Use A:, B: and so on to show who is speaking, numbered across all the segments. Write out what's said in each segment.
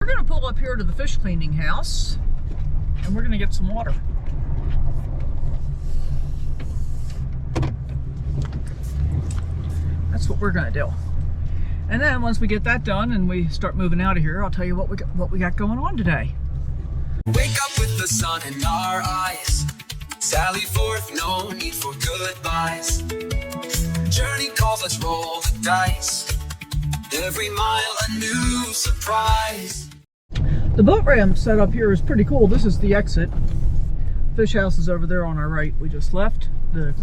A: going to pull up here to the fish cleaning house, and we're going to get some water. That's what we're going to do. And then once we get that done and we start moving out of here, I'll tell you what we got going on today.
B: Wake up with the sun in our eyes. Sally forth, no need for goodbyes. Journey calls, let's roll the dice. Every mile a new surprise.
A: The boat ramp set up here is pretty cool. This is the exit. Fish house is over there on our right. We just left the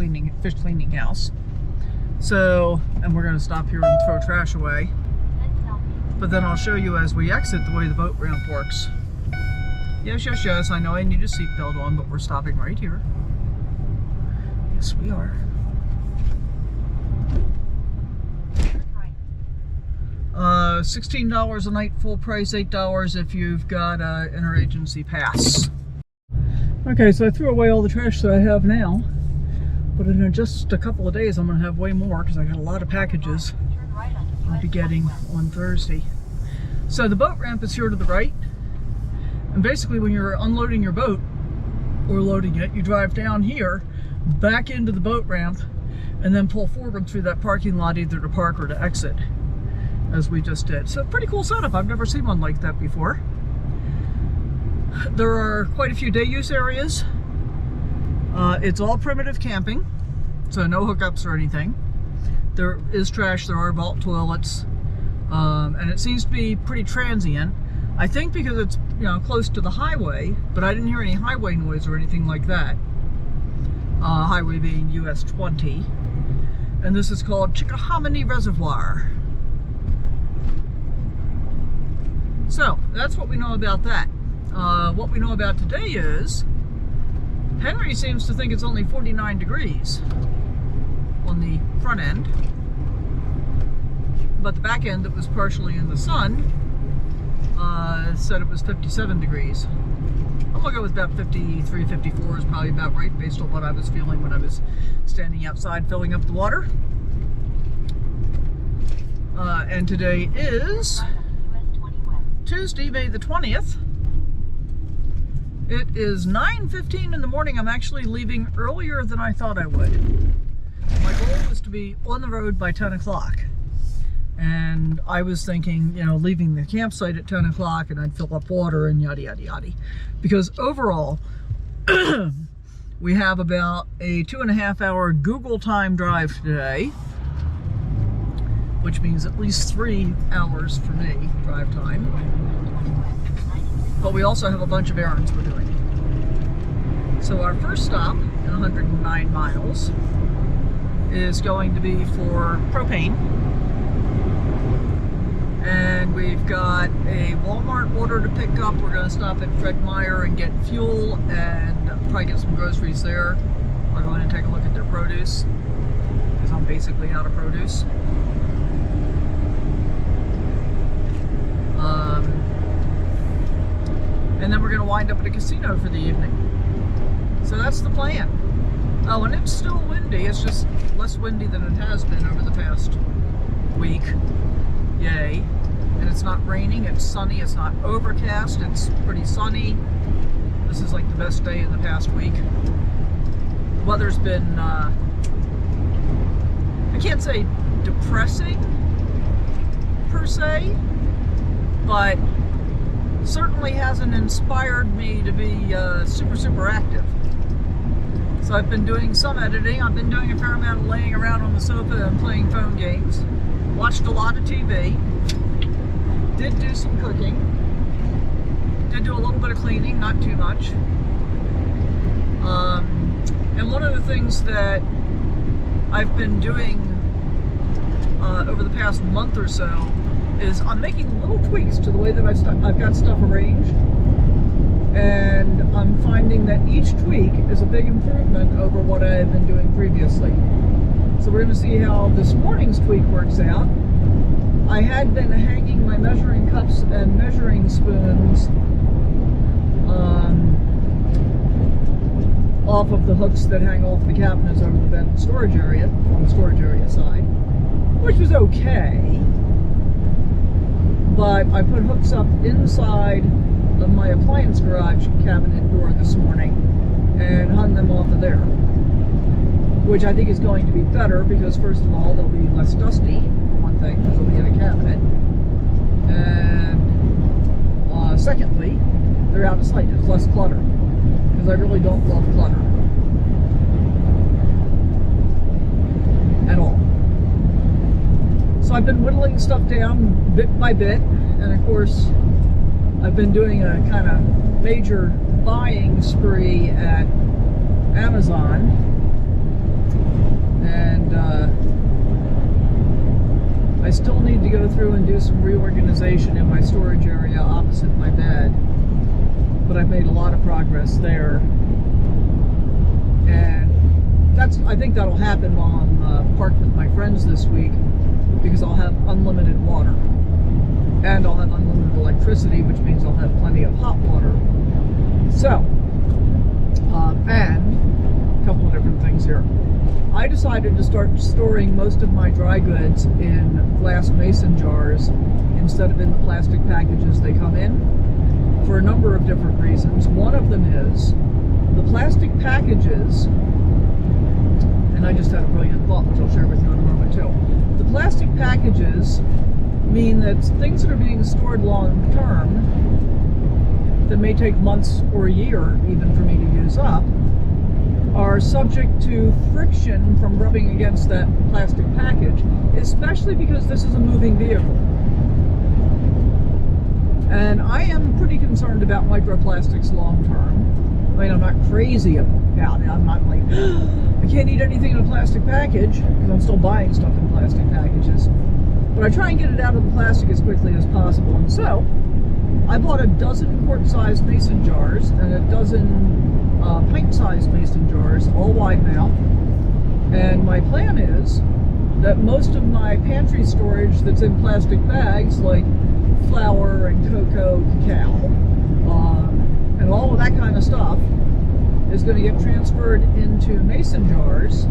A: fish cleaning house. So, and we're going to stop here and throw trash away. But then I'll show you as we exit the way the boat ramp works. Yes, yes, yes, I know I need a seatbelt on, but we're stopping right here. Yes, we are. $16 a night, full price, $8 if you've got an interagency pass. Okay, so I threw away all the trash that I have now. But in just a couple of days, I'm going to have way more because I got a lot of packages I'll be getting on Thursday. So the boat ramp is here to the right. And basically when you're unloading your boat or loading it, you drive down here, back into the boat ramp, and then pull forward through that parking lot either to park or to exit, as we just did. So pretty cool setup. I've never seen one like that before. There are quite a few day use areas. It's all primitive camping, so no hookups or anything. There is trash, there are vault toilets, and it seems to be pretty transient. I think because it's, you know, close to the highway, but I didn't hear any highway noise or anything like that. Highway being US 20. And this is called Chickahominy Reservoir. So, that's what we know about that. What we know about today is Henry seems to think it's only 49 degrees on the front end, but the back end that was partially in the sun said it was 57 degrees. I'm gonna go with about 53, 54 is probably about right based on what I was feeling when I was standing outside filling up the water. And today is Tuesday, May the 20th. It is 9:15 in the morning. I'm actually leaving earlier than I thought I would. My goal was to be on the road by 10 o'clock. And I was thinking, you know, leaving the campsite at 10 o'clock and I'd fill up water and yada, yada, yada. Because overall, we have about a 2.5 hour Google time drive today, which means at least 3 hours for me, drive time. But we also have a bunch of errands we're doing. So our first stop in 109 miles is going to be for propane. And we've got a Walmart order to pick up. We're going to stop at Fred Meyer and get fuel and probably get some groceries there. I'll go in and take a look at their produce because I'm basically out of produce. And then we're going to wind up at a casino for the evening. So that's the plan. Oh, and it's still windy. It's just less windy than it has been over the past week. Yay. And it's not raining, it's sunny, it's not overcast, it's pretty sunny. This is like the best day in the past week. The weather's been, I can't say depressing per se, but certainly hasn't inspired me to be super active. So I've been doing some editing, I've been doing a fair amount of laying around on the sofa and playing phone games. Watched a lot of TV, did do some cooking, did do a little bit of cleaning, not too much. And one of the things that I've been doing over the past month or so is I'm making little tweaks to the way that I've got stuff arranged. And I'm finding that each tweak is a big improvement over what I had been doing previously. So we're going to see how this morning's tweak works out. I had been hanging my measuring cups and measuring spoons off of the hooks that hang off the cabinets over the bed and storage area, on the storage area side, which was okay. but I put hooks up inside of my appliance garage cabinet door this morning and hung them off of there, which I think is going to be better because first of all they'll be less dusty, for one thing, because they'll be in a cabinet, and secondly, they're out of sight. There's less clutter, because I really don't love clutter at all. So I've been whittling stuff down bit by bit, and of course I've been doing a kind of major buying spree at Amazon, and I still need to go through and do some reorganization in my storage area opposite my bed, but I've made a lot of progress there, and I think that'll happen while I'm parked with my friends this week, because I'll have unlimited water, and I'll have unlimited electricity, which means I'll have plenty of hot water. So, and a couple of different things here. I decided to start storing most of my dry goods in glass mason jars instead of in the plastic packages they come in, for a number of different reasons. One of them is the plastic packages, and I just had a brilliant thought which I'll share with you in a moment too. The plastic packages mean that things that are being stored long term, that may take months or a year even for me to use up, are subject to friction from rubbing against that plastic package, especially because this is a moving vehicle. And I am pretty concerned about microplastics long term. I mean, I'm not crazy about it. I'm not like, I can't eat anything in a plastic package, because I'm still buying stuff in plastic packages. But I try and get it out of the plastic as quickly as possible. And so, I bought a dozen quart-sized mason jars and a dozen pint-sized mason jars, all wide mouth. And my plan is that most of my pantry storage that's in plastic bags, like flour and cocoa, cacao, and all of that kind of stuff, is going to get transferred into mason jars.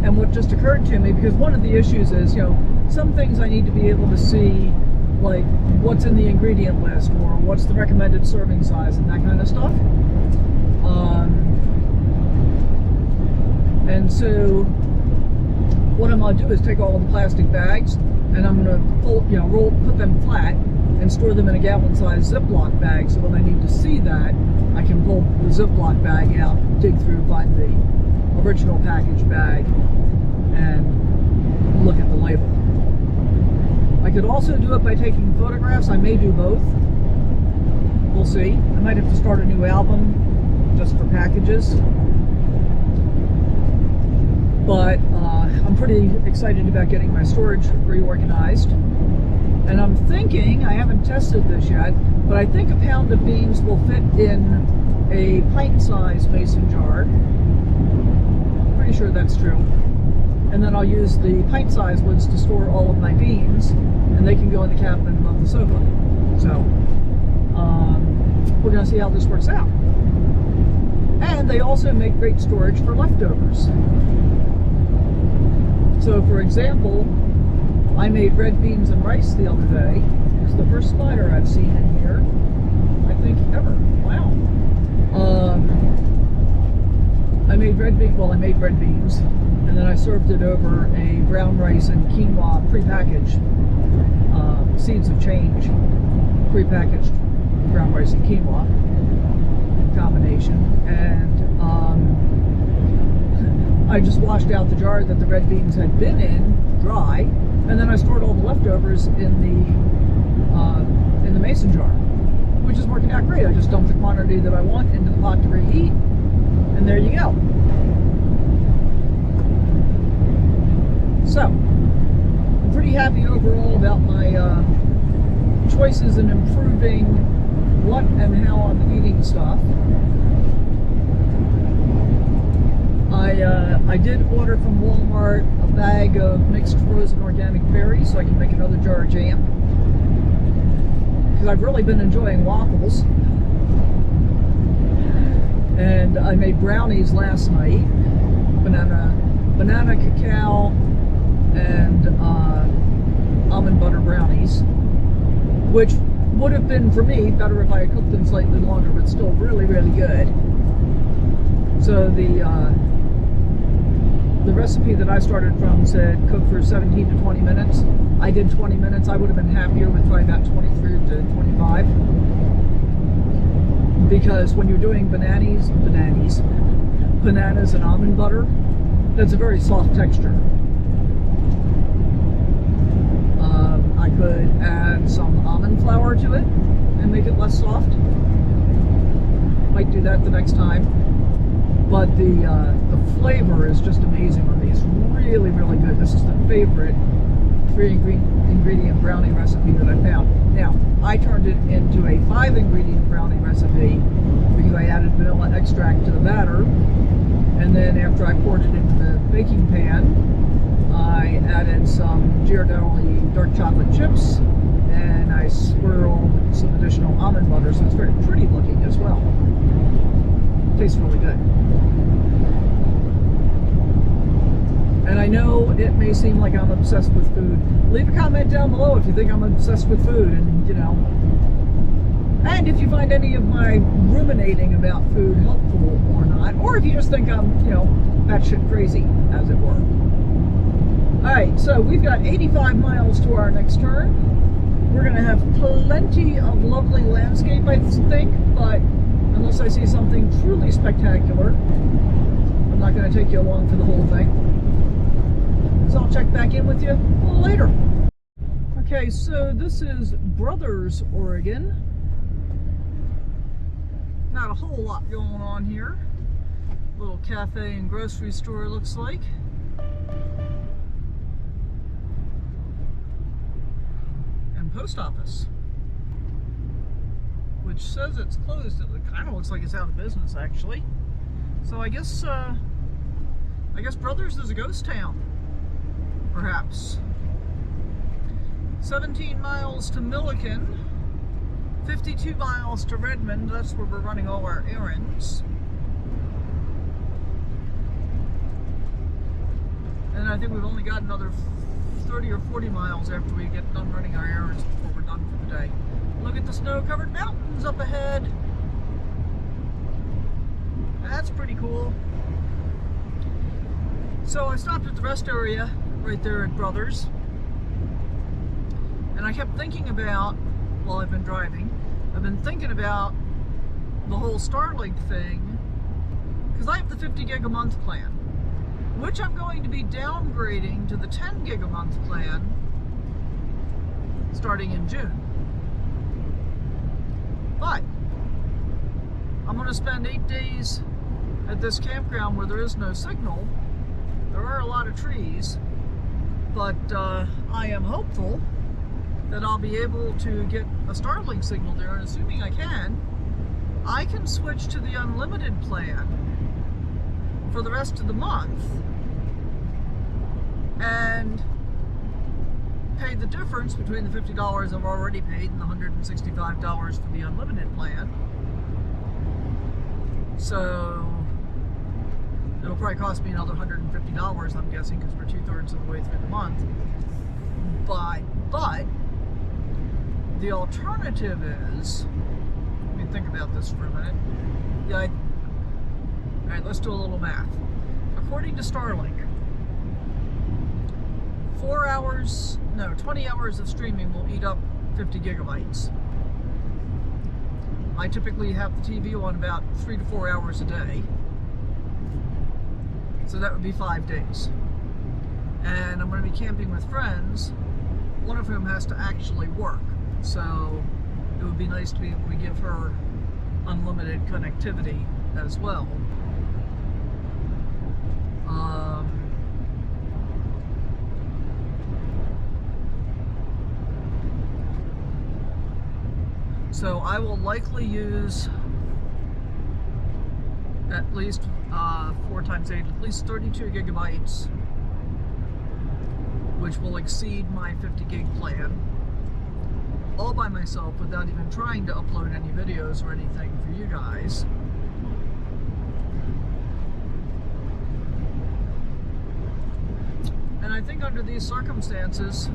A: And what just occurred to me, because one of the issues is, some things I need to be able to see, like what's in the ingredient list or what's the recommended serving size and that kind of stuff. And so what I'm going to do is take all of the plastic bags and I'm going to put them flat and store them in a gallon-sized Ziploc bag, so when I need to see that, I can pull the Ziploc bag out, dig through, find the original package bag, and look at the label. I could also do it by taking photographs. I may do both. We'll see. I might have to start a new album just for packages. But I'm pretty excited about getting my storage reorganized. And I'm thinking, I haven't tested this yet, but I think a pound of beans will fit in a pint-sized mason jar. Pretty sure that's true. And then I'll use the pint-sized ones to store all of my beans, and they can go in the cabinet above the sofa. So, we're going to see how this works out. And they also make great storage for leftovers. So, for example, I made red beans and rice the other day. It's the first spider I've seen in here, I think, ever. Wow. I made red beans, and then I served it over a brown rice and quinoa prepackaged, seeds of change, prepackaged brown rice and quinoa combination. And I just washed out the jar that the red beans had been in, dry, and then I stored all the leftovers in the mason jar, which is working out great. I just dumped the quantity that I want into the pot to reheat, and there you go. So, I'm pretty happy overall about my choices in improving what and how I'm eating stuff. I did order from Walmart a bag of mixed frozen organic berries so I can make another jar of jam, because I've really been enjoying waffles. And I made brownies last night, banana cacao, and almond butter brownies, which would have been, for me, better if I had cooked them slightly longer, but still really, really good. So the recipe that I started from said cook for 17 to 20 minutes. I did 20 minutes. I would have been happier with probably about 23 to 25. Because when you're doing bananas and almond butter, that's a very soft texture. I could add some almond flour to it and make it less soft. Might do that the next time. But the flavor is just amazing on these. Really, really good. This is the favorite 3-ingredient brownie recipe that I found. Now, I turned it into a 5-ingredient brownie recipe because I added vanilla extract to the batter. And then after I poured it into the baking pan, I added some Ghirardelli dark chocolate chips, and I swirled some additional almond butter, so it's very pretty looking as well. Tastes really good. And I know it may seem like I'm obsessed with food. Leave a comment down below if you think I'm obsessed with food, and and if you find any of my ruminating about food helpful or not, or if you just think I'm, batshit crazy, as it were. Alright, so we've got 85 miles to our next turn. We're going to have plenty of lovely landscape, I think, but unless I see something truly spectacular, I'm not going to take you along for the whole thing. So I'll check back in with you a little later. Okay, so this is Brothers, Oregon. Not a whole lot going on here. Little cafe and grocery store looks like. And post office, which says it's closed. It kind of looks like it's out of business, actually. So I guess Brothers is a ghost town. Perhaps. 17 miles to Milliken, 52 miles to Redmond. That's where we're running all our errands. And I think we've only got another 30 or 40 miles after we get done running our errands before we're done for the day. Look at the snow-covered mountains up ahead. That's pretty cool. So I stopped at the rest area right there at Brothers, and I kept thinking about, while I've been driving, I've been thinking about the whole Starlink thing, because I have the 50 gig a month plan, which I'm going to be downgrading to the 10 gig a month plan starting in June. But I'm going to spend 8 days at this campground where there is no signal. There are a lot of trees, but I am hopeful that I'll be able to get a Starlink signal there, and assuming I can switch to the unlimited plan for the rest of the month and pay the difference between the $50 I've already paid and the $165 for the unlimited plan. So it'll probably cost me another $150, I'm guessing, because we're 2/3 of the way through the month. But the alternative is, let me think about this for a minute. Alright, let's do a little math. According to Starlink, 20 hours of streaming will eat up 50 gigabytes. I typically have the TV on about 3 to 4 hours a day. So that would be 5 days. And I'm going to be camping with friends, one of whom has to actually work. So it would be nice to be able to give her unlimited connectivity as well. So I will likely use at least 4 times 8, at least 32 gigabytes, which will exceed my 50 gig plan, all by myself without even trying to upload any videos or anything for you guys. And I think under these circumstances,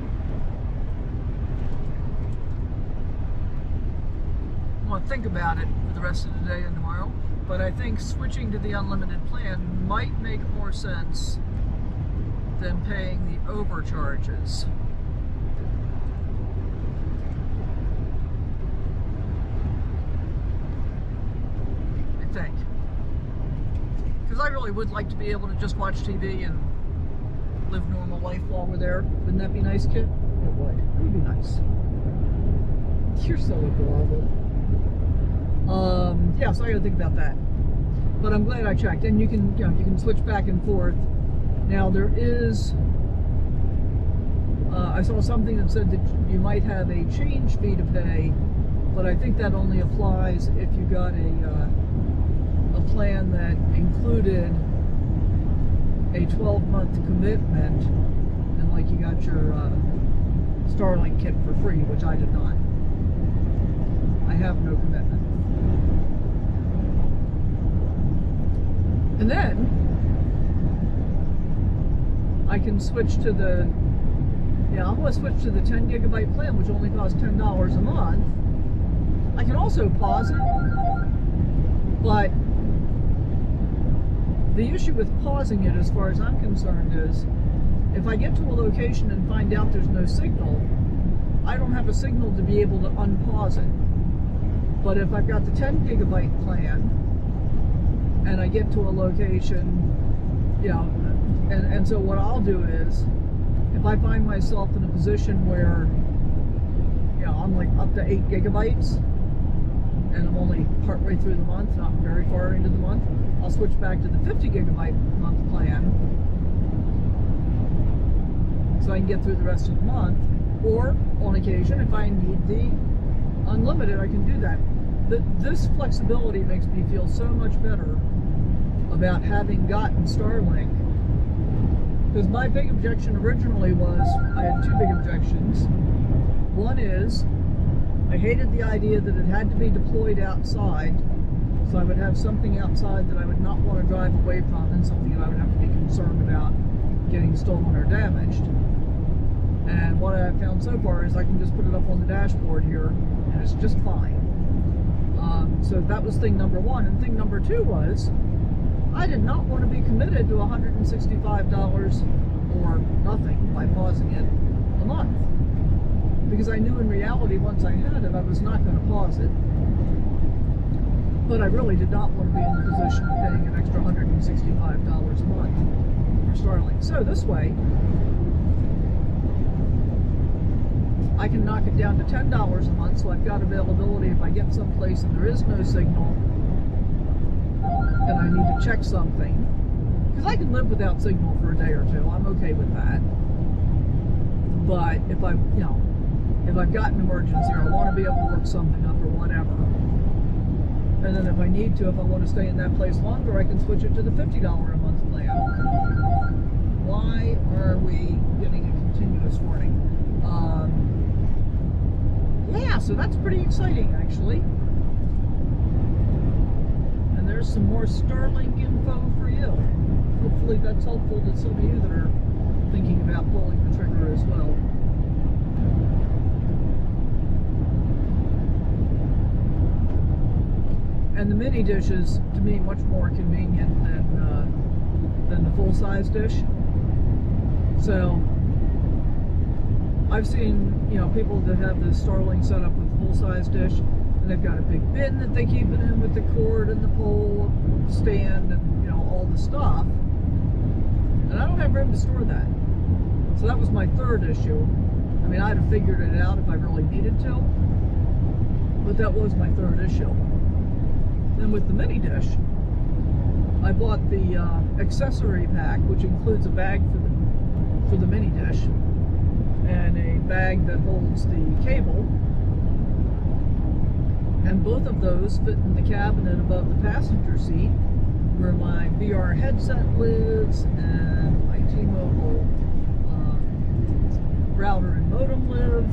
A: want to think about it for the rest of the day and tomorrow, but I think switching to the unlimited plan might make more sense than paying the overcharges. I think. Because I really would like to be able to just watch TV and live normal life while we're there. Wouldn't that be nice, kid? It would. It would be nice. You're so adorable. Yeah, so I gotta think about that. But I'm glad I checked. And you can switch back and forth. Now there is, I saw something that said that you might have a change fee to pay, but I think that only applies if you got a plan that included a 12-month commitment, and like you got your Starlink kit for free, which I did not. I have no commitment. And then I can switch to the, I'm going to switch to the 10 gigabyte plan, which only costs $10 a month. I can also pause it, but the issue with pausing it, as far as I'm concerned, is if I get to a location and find out there's no signal, I don't have a signal to be able to unpause it. But if I've got the 10 gigabyte plan and I get to a location, and so what I'll do is, if I find myself in a position where, I'm like up to 8 gigabytes and I'm only partway through the month, not very far into the month, I'll switch back to the 50 gigabyte month plan so I can get through the rest of the month. Or on occasion, if I need the unlimited, I can do that. This flexibility makes me feel so much better about having gotten Starlink. Because my big objection originally was, I had two big objections. One is, I hated the idea that it had to be deployed outside, so I would have something outside that I would not want to drive away from, and something that I would have to be concerned about getting stolen or damaged. And what I have found so far is I can just put it up on the dashboard here, and it's just fine. So that was thing number one. And thing number two was, I did not want to be committed to $165 or nothing by pausing it a month. Because I knew in reality, once I had it, I was not going to pause it. But I really did not want to be in the position of paying an extra $165 a month for Starlink. So this way, I can knock it down to $10 a month, so I've got availability if I get someplace and there is no signal and I need to check something. Because I can live without signal for a day or two. I'm okay with that. But if I've got an emergency or I want to be able to look something up or whatever, and then if I need to, if I want to stay in that place longer, I can switch it to the $50 a month plan. Why are we getting a continuous warning? Yeah, so that's pretty exciting, actually. And there's some more Starlink info for you. Hopefully that's helpful to some of you that are thinking about pulling the trigger as well. And the mini dish is, to me, much more convenient than the full-size dish. So I've seen, people that have the Starlink set up with full-size dish, and they've got a big bin that they keep it in with the cord and the pole stand and all the stuff. And I don't have room to store that. So that was my third issue. I mean, I'd have figured it out if I really needed to, but that was my third issue. Then with the mini dish, I bought the accessory pack, which includes a bag for the mini dish and a bag that holds the cable. And both of those fit in the cabinet above the passenger seat, where my VR headset lives and my T-Mobile router and modem live.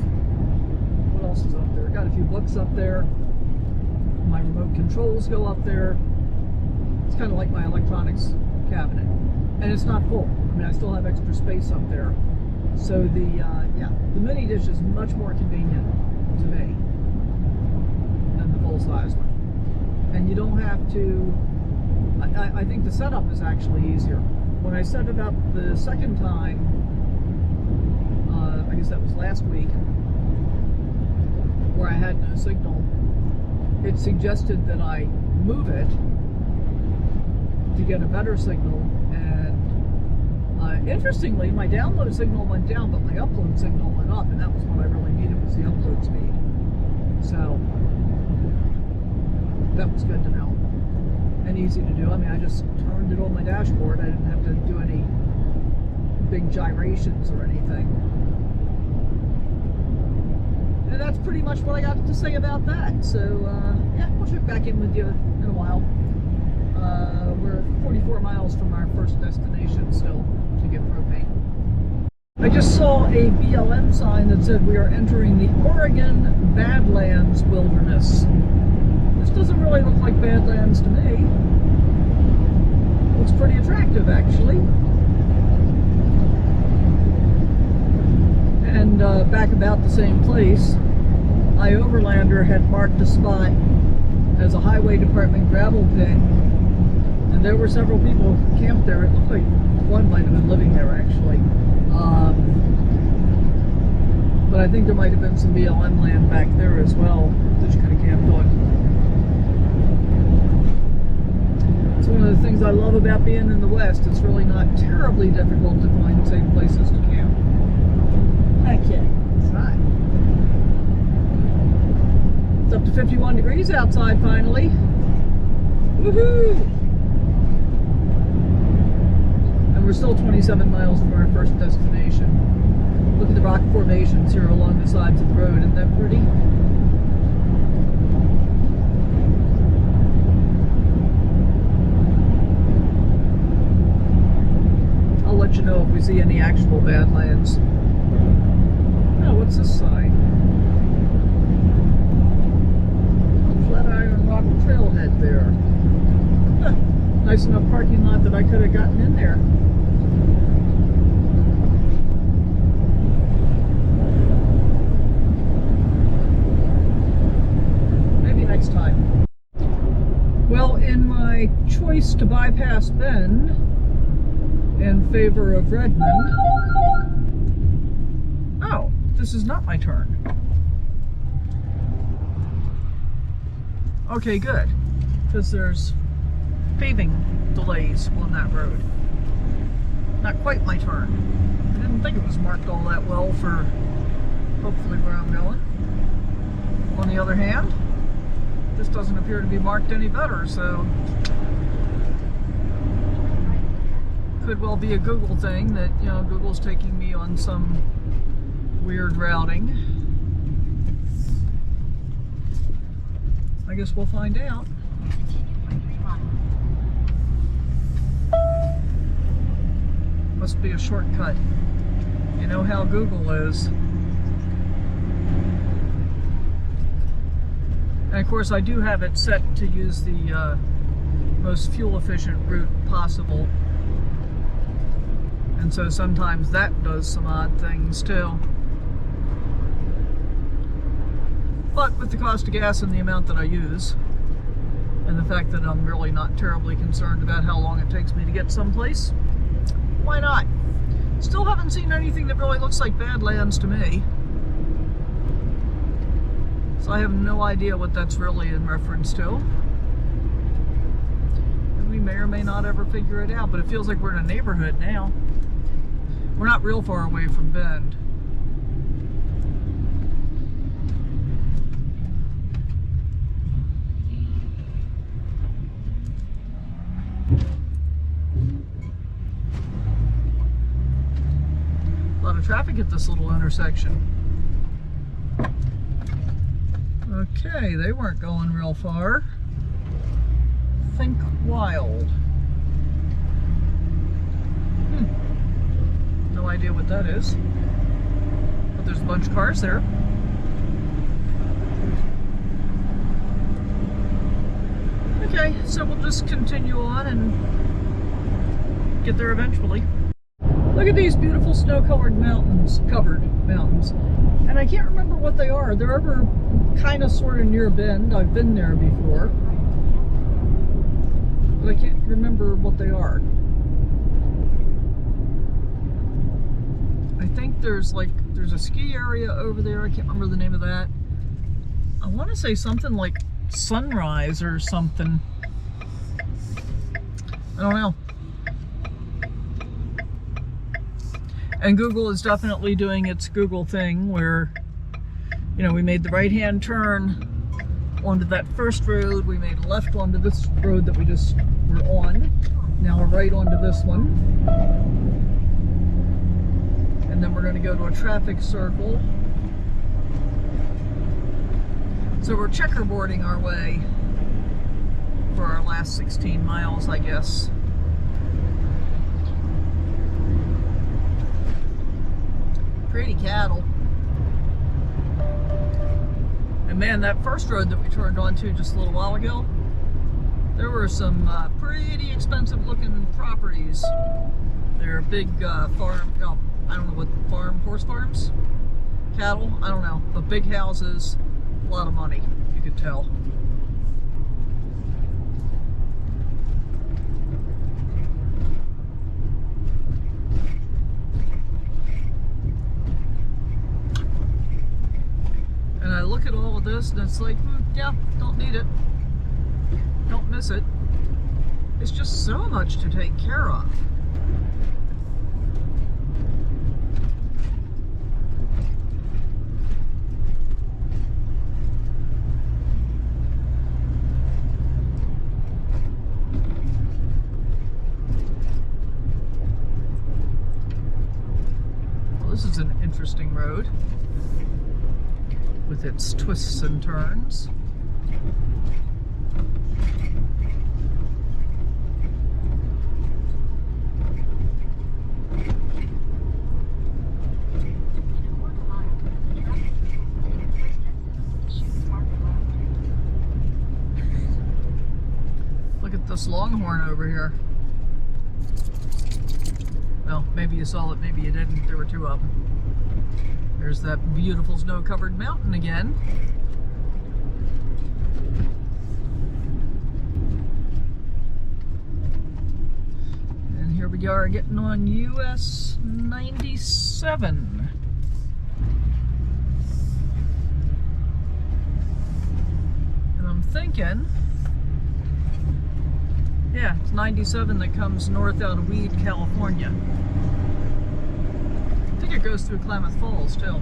A: What else is up there? Got a few books up there. My remote controls go up there. It's kind of like my electronics cabinet. And it's not full. I mean, I still have extra space up there. So the mini dish is much more convenient to me than the full size. and you don't have to. I think the setup is actually easier. When I set it up the second time, I guess that was last week, where I had no signal, it suggested that I move it to get a better signal, and interestingly, my download signal went down, but my upload signal went up, and that was what I really needed, was the upload speed. So that was good to know and easy to do. I mean, I just turned it on my dashboard. I didn't have to do any big gyrations or anything. And that's pretty much what I got to say about that. So yeah, we'll check back in with you in a while. We're 44 miles from our first destination still to get propane. I just saw a BLM sign that said we are entering the Oregon Badlands Wilderness. This doesn't really look like Badlands to me. Looks pretty attractive, actually. And back about the same place, iOverlander had marked the spot as a highway department gravel pit, and there were several people camped there. It looked like one might have been living there, actually. But I think there might have been some BLM land back there as well that you could have camped on. It's one of the things I love about being in the West. It's really not terribly difficult to find safe places to camp. Okay, it's hot. It's up to 51 degrees outside finally. Woohoo! And we're still 27 miles from our first destination. Look at the rock formations here along the sides of the road. Isn't that pretty? I'll let you know if we see any actual Badlands. Oh, what's this sign? Flatiron Rock Trailhead there. Huh. Nice enough parking lot that I could have gotten in there. Maybe next time. Well, in my choice to bypass Bend in favor of Redmond, oh, this is not my turn. Okay, good, because there's paving delays on that road. Not quite my turn. I didn't think it was marked all that well for hopefully where I'm going. On the other hand, this doesn't appear to be marked any better, so could well be a Google thing that, you know, Google's taking me on some weird routing. I guess we'll find out. Must be a shortcut. You know how Google is. And of course I do have it set to use the most fuel efficient route possible. And so sometimes that does some odd things too. But with the cost of gas and the amount that I use, and the fact that I'm really not terribly concerned about how long it takes me to get someplace, why not? Still haven't seen anything that really looks like Badlands to me. So I have no idea what that's really in reference to. And we may or may not ever figure it out, but it feels like we're in a neighborhood now. We're not real far away from Bend. A lot of traffic at this little intersection. Okay, they weren't going real far. Think Wild. No idea what that is. But there's a bunch of cars there. Okay, so we'll just continue on and get there eventually. Look at these beautiful snow-covered mountains, and I can't remember what they are. They're over kind of sort of near Bend. I've been there before. but I can't remember what they are. I think there's a ski area over there. I can't remember the name of that. I want to say something like Sunrise or something. I don't know. And Google is definitely doing its Google thing where, you know, we made the right-hand turn onto that first road. We made a left onto this road that we just were on. Now we're right onto this one. And then we're going to go to a traffic circle. So we're checkerboarding our way for our last 16 miles, I guess. Pretty cattle. And man, that first road that we turned onto just a little while ago, there were some pretty expensive looking properties. They're big farm, oh, I don't know what farm, horse farms? Cattle? I don't know. But big houses, a lot of money, you could tell. And I look at all of this and it's like, yeah, don't need it. Don't miss it. It's just so much to take care of. Well, this is an interesting road with its twists and turns. Look at this longhorn over here. Well, maybe you saw it, maybe you didn't. There were two of them. There's that beautiful snow-covered mountain again. And here we are getting on US 97. And I'm thinking, yeah, it's 97 that comes north out of Weed, California. I think it goes through Klamath Falls too.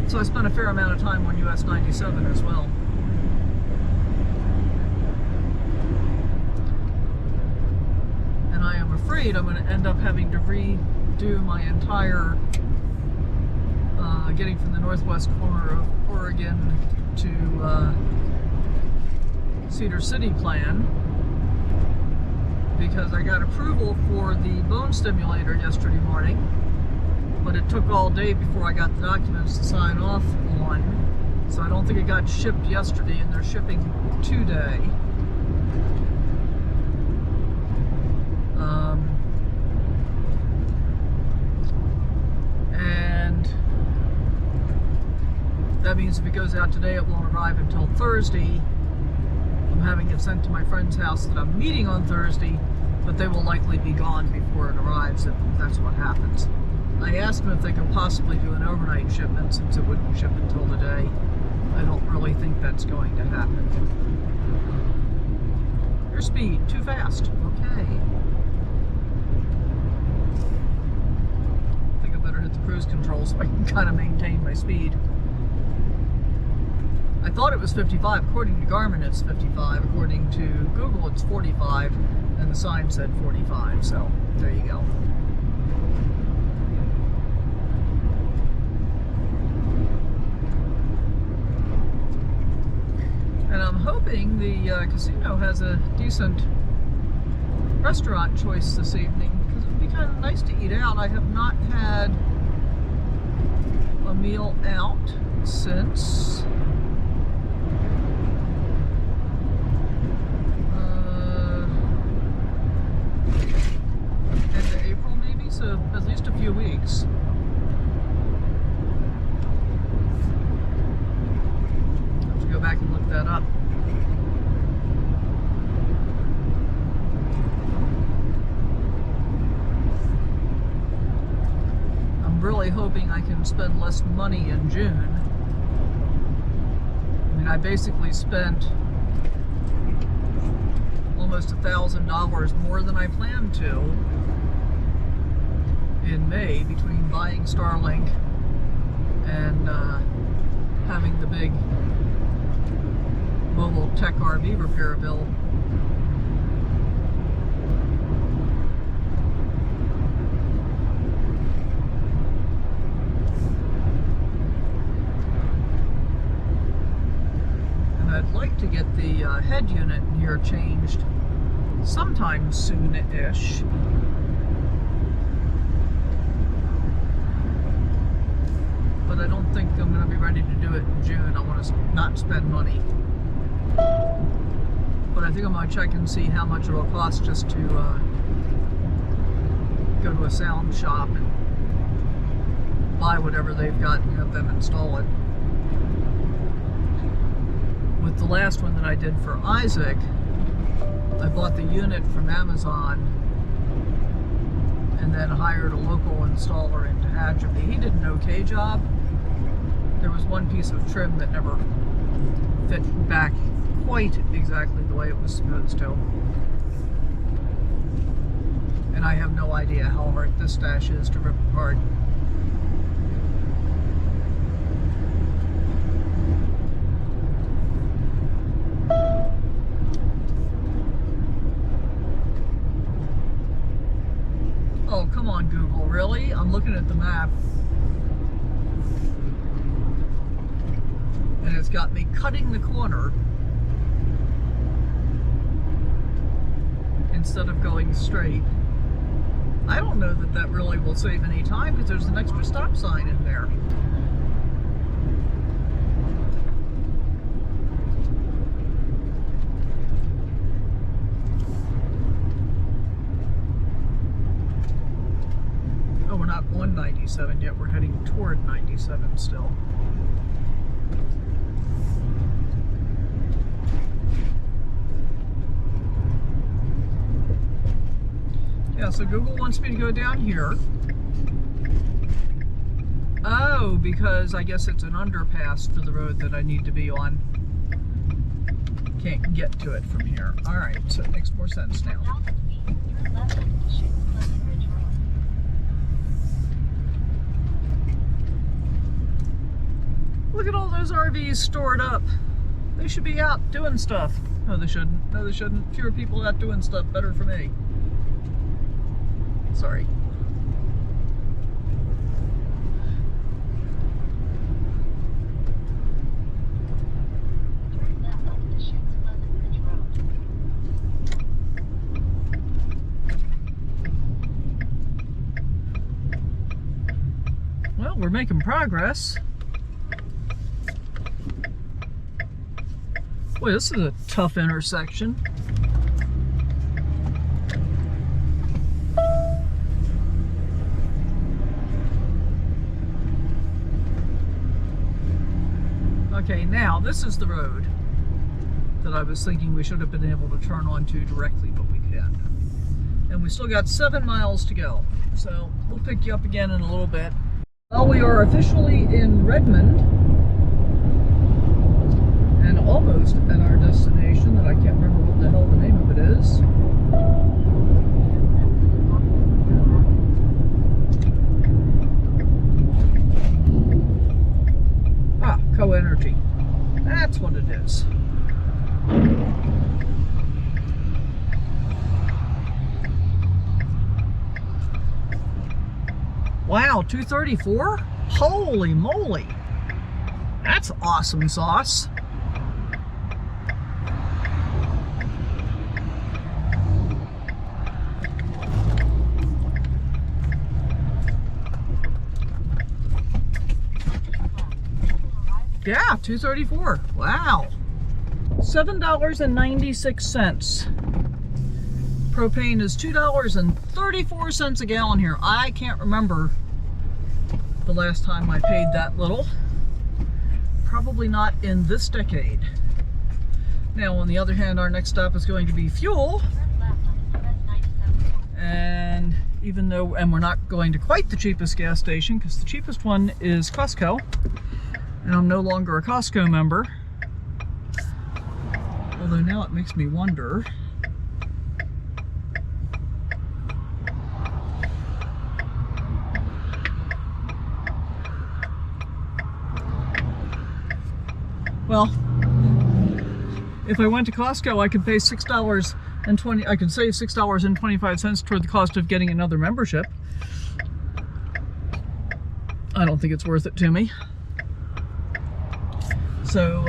A: So I spent a fair amount of time on US 97 as well. And I am afraid I'm going to end up having to redo my entire getting from the northwest corner of Oregon to Cedar City plan, because I got approval for the bone stimulator yesterday morning, but it took all day before I got the documents to sign off on, so I don't think it got shipped yesterday, and they're shipping today. And that means if it goes out today, it won't arrive until Thursday. I'm having it sent to my friend's house that I'm meeting on Thursday, but they will likely be gone before it arrives if that's what happens. I asked them if they could possibly do an overnight shipment since it wouldn't ship until today. I don't really think that's going to happen. Your speed, too fast. Okay. I think I better hit the cruise control so I can kind of maintain my speed. I thought it was 55. According to Garmin, it's 55. According to Google, it's 45. And the sign said 45. So, there you go. And I'm hoping the casino has a decent restaurant choice this evening, because it would be kind of nice to eat out. I have not had a meal out since end of April, maybe, so at least a few weeks. I'll have to go back and look that up. really hoping I can spend less money in June. I mean, I basically spent almost $1,000 more than I planned to in May between buying Starlink and having the big mobile tech RV repair bill. And I'd like to get the head unit in here changed sometime soon-ish. But I don't think I'm going to be ready to do it in June. I want to not spend money. But I think I'm going to check and see how much it'll cost just to go to a sound shop and buy whatever they've got and have them install it. With the last one that I did for Isaac, I bought the unit from Amazon and then hired a local installer in Tehachapi. He did an okay job. There was one piece of trim that never fit back quite exactly the way it was supposed to. And I have no idea how hard this dash is to rip apart. Oh, come on, Google, really? I'm looking at the map. And it's got me cutting the corner instead of going straight. I don't know that that really will save any time because there's an extra stop sign in there. Oh, we're not on 97 yet. We're heading toward 97 still. Yeah, so Google wants me to go down here. Oh, because I guess it's an underpass for the road that I need to be on. Can't get to it from here. Alright, so it makes more sense now. Look at all those RVs stored up. They should be out doing stuff. No, they shouldn't. No, they shouldn't. Fewer people out doing stuff. Better for me. Sorry. Well, we're making progress. Boy, this is a tough intersection. Okay, now this is the road that I was thinking we should have been able to turn onto directly, but we can't. And we still got 7 miles to go. So we'll pick you up again in a little bit. Well, we are officially in Redmond and almost at our destination that I can't remember what the hell the name of it is. Ah, Co-Energy. That's what it is. Wow, 234? Holy moly! That's awesome sauce. Yeah, 234. Wow. $7.96. Propane is $2.34 a gallon here. I can't remember the last time I paid that little. Probably not in this decade. Now, on the other hand, our next stop is going to be fuel. And even though, and we're not going to quite the cheapest gas station, because the cheapest one is Costco, and I'm no longer a Costco member. Although now it makes me wonder. Well, if I went to Costco, I could pay I could save $6.25 toward the cost of getting another membership. I don't think it's worth it to me. So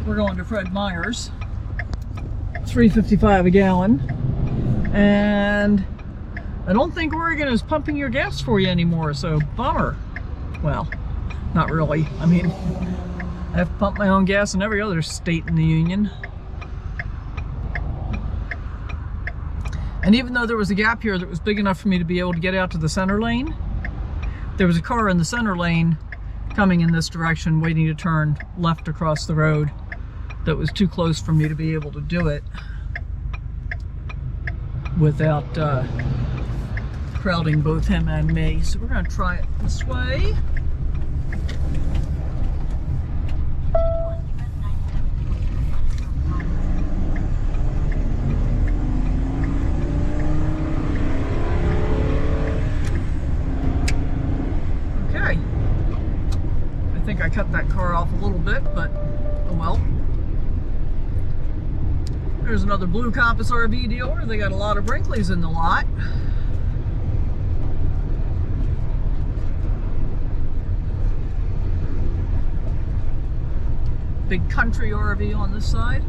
A: we're going to Fred Meyer's, $3.55 a gallon, and I don't think Oregon is pumping your gas for you anymore, so bummer. Well, not really. I mean, I have to pump my own gas in every other state in the union. And even though there was a gap here that was big enough for me to be able to get out to the center lane, there was a car in the center lane coming in this direction, waiting to turn left across the road, that was too close for me to be able to do it without crowding both him and me. So we're going to try it this way. Okay. I think I cut that car off a little bit, but oh well. There's another Blue Compass RV dealer. They got a lot of Brinkleys in the lot. Big country RV on this side.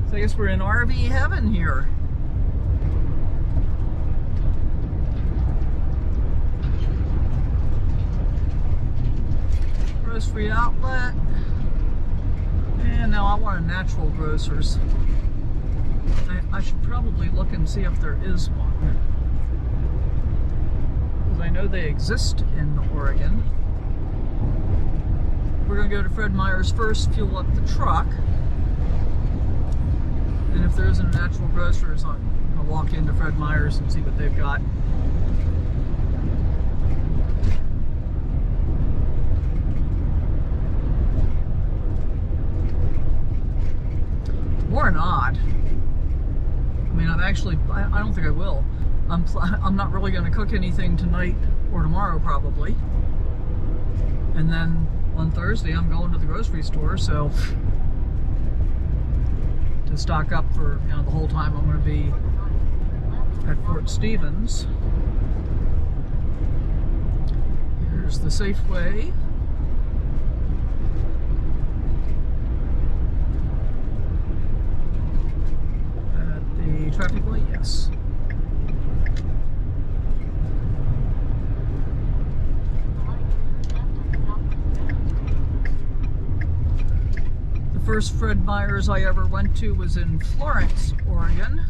A: So I guess we're in RV heaven here. Grocery outlet. And now I want a Natural Grocers. I should probably look and see if there is one, because I know they exist in Oregon. We're going to go to Fred Meyer's first, fuel up the truck, and if there isn't a Natural Grocers, I'll walk into Fred Meyer's and see what they've got. Or not. I mean, I don't think I will. I'm not really going to cook anything tonight or tomorrow probably. And then on Thursday I'm going to the grocery store, so to stock up for, the whole time I'm going to be at Fort Stevens. Here's the Safeway. Traffic light, yes. The first Fred Meyer's I ever went to was in Florence, Oregon.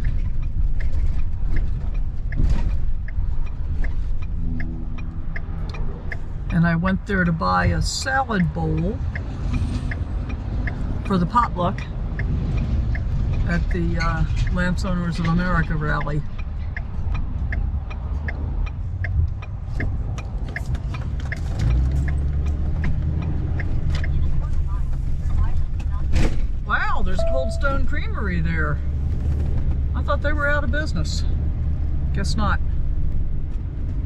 A: And I went there to buy a salad bowl for the potluck at the Lamps Owners of America rally. Wow, there's Cold Stone Creamery there. I thought they were out of business. Guess not.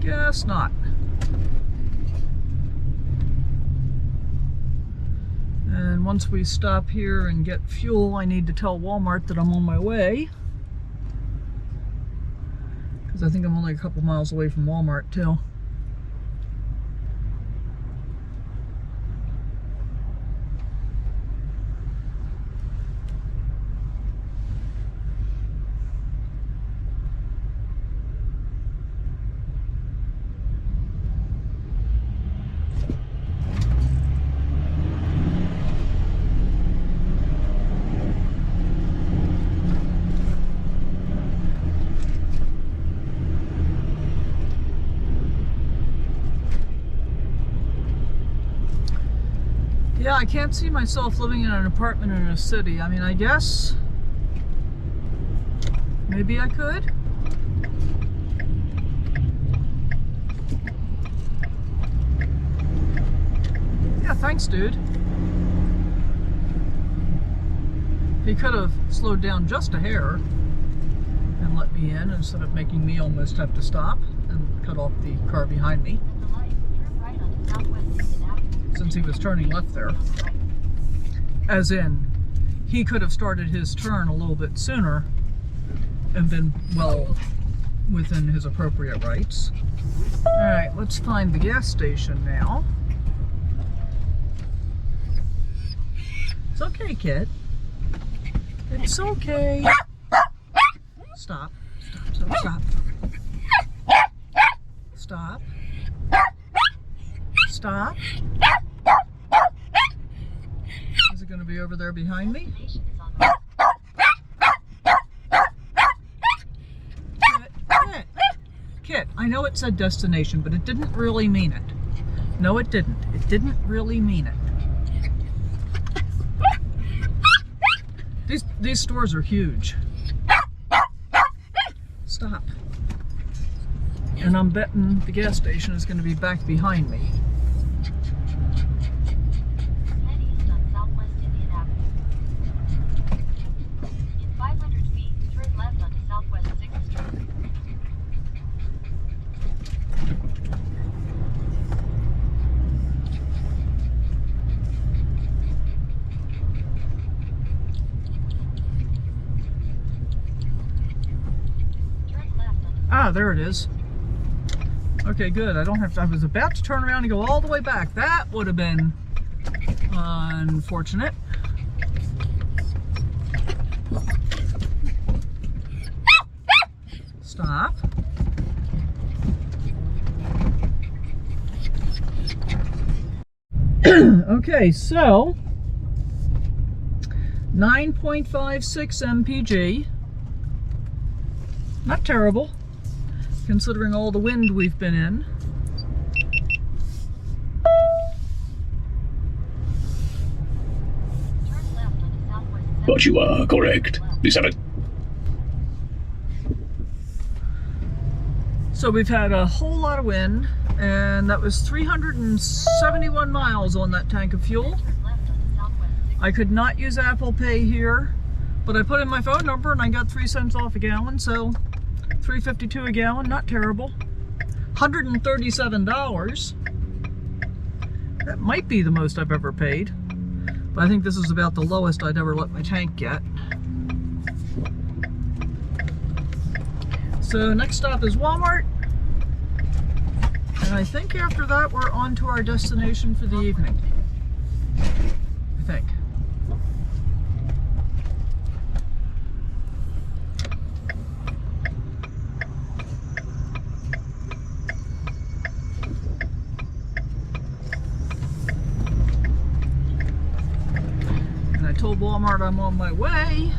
A: Guess not. And once we stop here and get fuel, I need to tell Walmart that I'm on my way, because I think I'm only a couple miles away from Walmart too. Yeah, I can't see myself living in an apartment in a city. I mean, I guess maybe I could. thanks, dude. He could have slowed down just a hair and let me in instead of making me almost have to stop and cut off the car behind me. Since he was turning left there. As in, he could have started his turn a little bit sooner and been well within his appropriate rights. Alright, let's find the gas station now. It's okay, kid. It's okay. Stop. Stop, stop, stop. Stop. Stop. Is it going to be over there behind me? Kit, I know it said destination, but it didn't really mean it. No, it didn't. It didn't really mean it. These stores are huge. Stop. And I'm betting the gas station is going to be back behind me.
C: In 500 feet, turn left onto Southwest 6th Street.
A: Ah, there it is. Okay, good. I don't have to. I was about to turn around and go all the way back. That would have been unfortunate. Stop. Okay, so 9.56 mpg. Not terrible, considering all the wind we've been in.
D: But you are correct. This haven't.
A: So we've had a whole lot of wind, and that was 371 miles on that tank of fuel. I could not use Apple Pay here, but I put in my phone number and I got 3 cents off a gallon, so $3.52 a gallon, not terrible. $137. That might be the most I've ever paid, but I think this is about the lowest I'd ever let my tank get. So next stop is Walmart, and I think after that we're on to our destination for the evening. I think. And I told Walmart I'm on my way.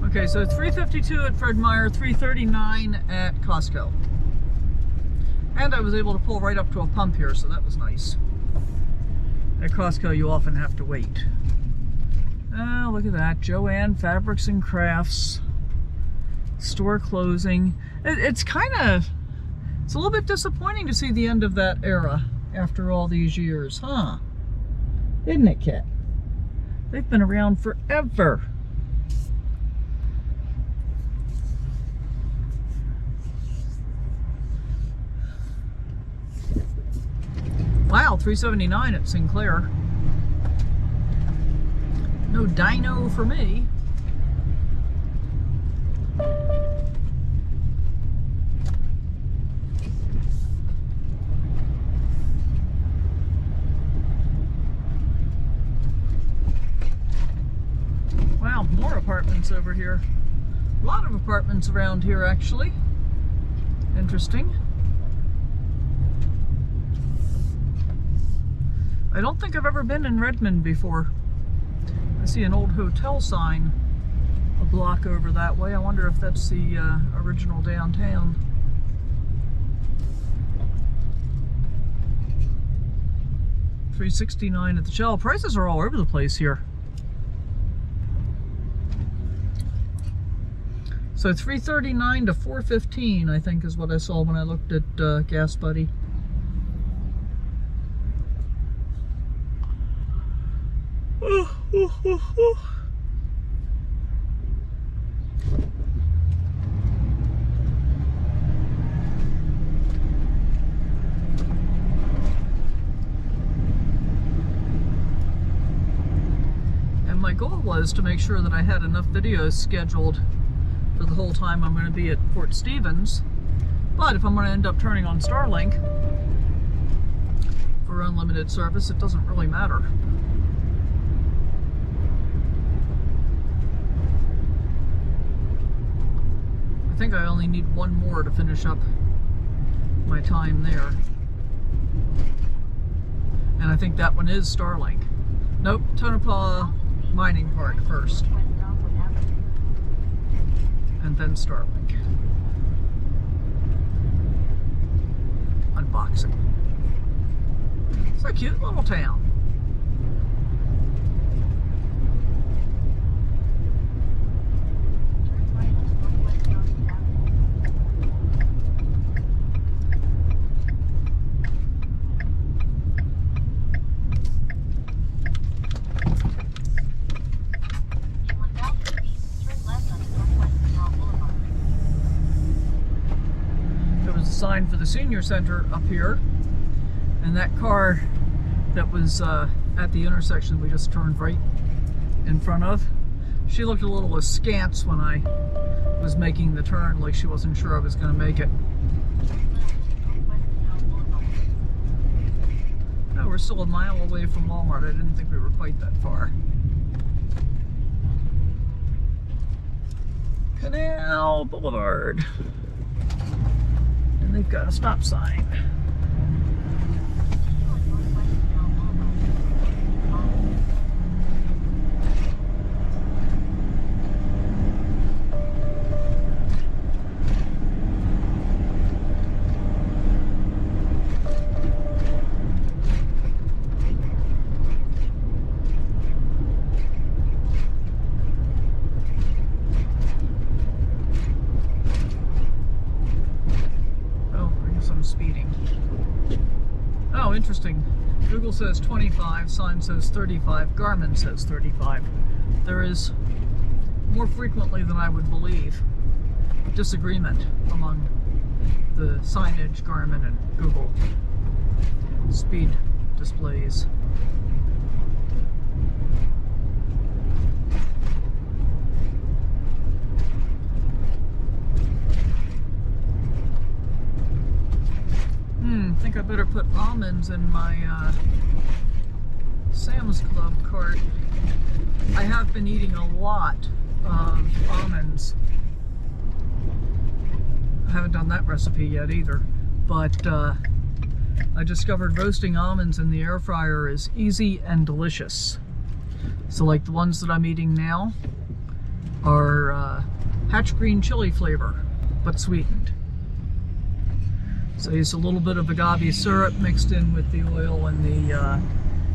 A: Okay, so $3.52 at Fred Meyer, $3.39 at Costco. And I was able to pull right up to a pump here, so that was nice. At Costco, you often have to wait. Oh, look at that. Joanne Fabrics and Crafts. Store closing. It's kind of... It's a little bit disappointing to see the end of that era after all these years, huh? Isn't it, Kit? They've been around forever. Wow, $3.79 at Sinclair. No dino for me. Wow, more apartments over here. A lot of apartments around here, actually. Interesting. I don't think I've ever been in Redmond before. I see an old hotel sign a block over that way. I wonder if that's the original downtown. $3.69 at the Shell. Prices are all over the place here. So 339 to 415, I think, is what I saw when I looked at Gas Buddy. My goal was to make sure that I had enough videos scheduled for the whole time I'm going to be at Fort Stevens. But if I'm going to end up turning on Starlink for unlimited service, it doesn't really matter. I think I only need one more to finish up my time there. And I think that one is Starlink. Nope, Tonopah Mining Park first, and then Starlink. Unboxing. It's a cute little town. Sign for the senior center up here, and that car that was at the intersection we just turned right in front of, she looked a little askance when I was making the turn, like she wasn't sure I was going to make it. No, we're still a mile away from Walmart. I didn't think we were quite that far. Canal Boulevard. And they've got a stop sign. Interesting. Google says 25, sign says 35, Garmin says 35. There is, more frequently than I would believe, disagreement among the signage, Garmin, and Google speed displays. I think I better put almonds in my Sam's Club cart. I have been eating a lot of almonds. I haven't done that recipe yet either, but I discovered roasting almonds in the air fryer is easy and delicious. So like the ones that I'm eating now are hatch green chili flavor, but sweetened. So I use a little bit of agave syrup mixed in with the oil and the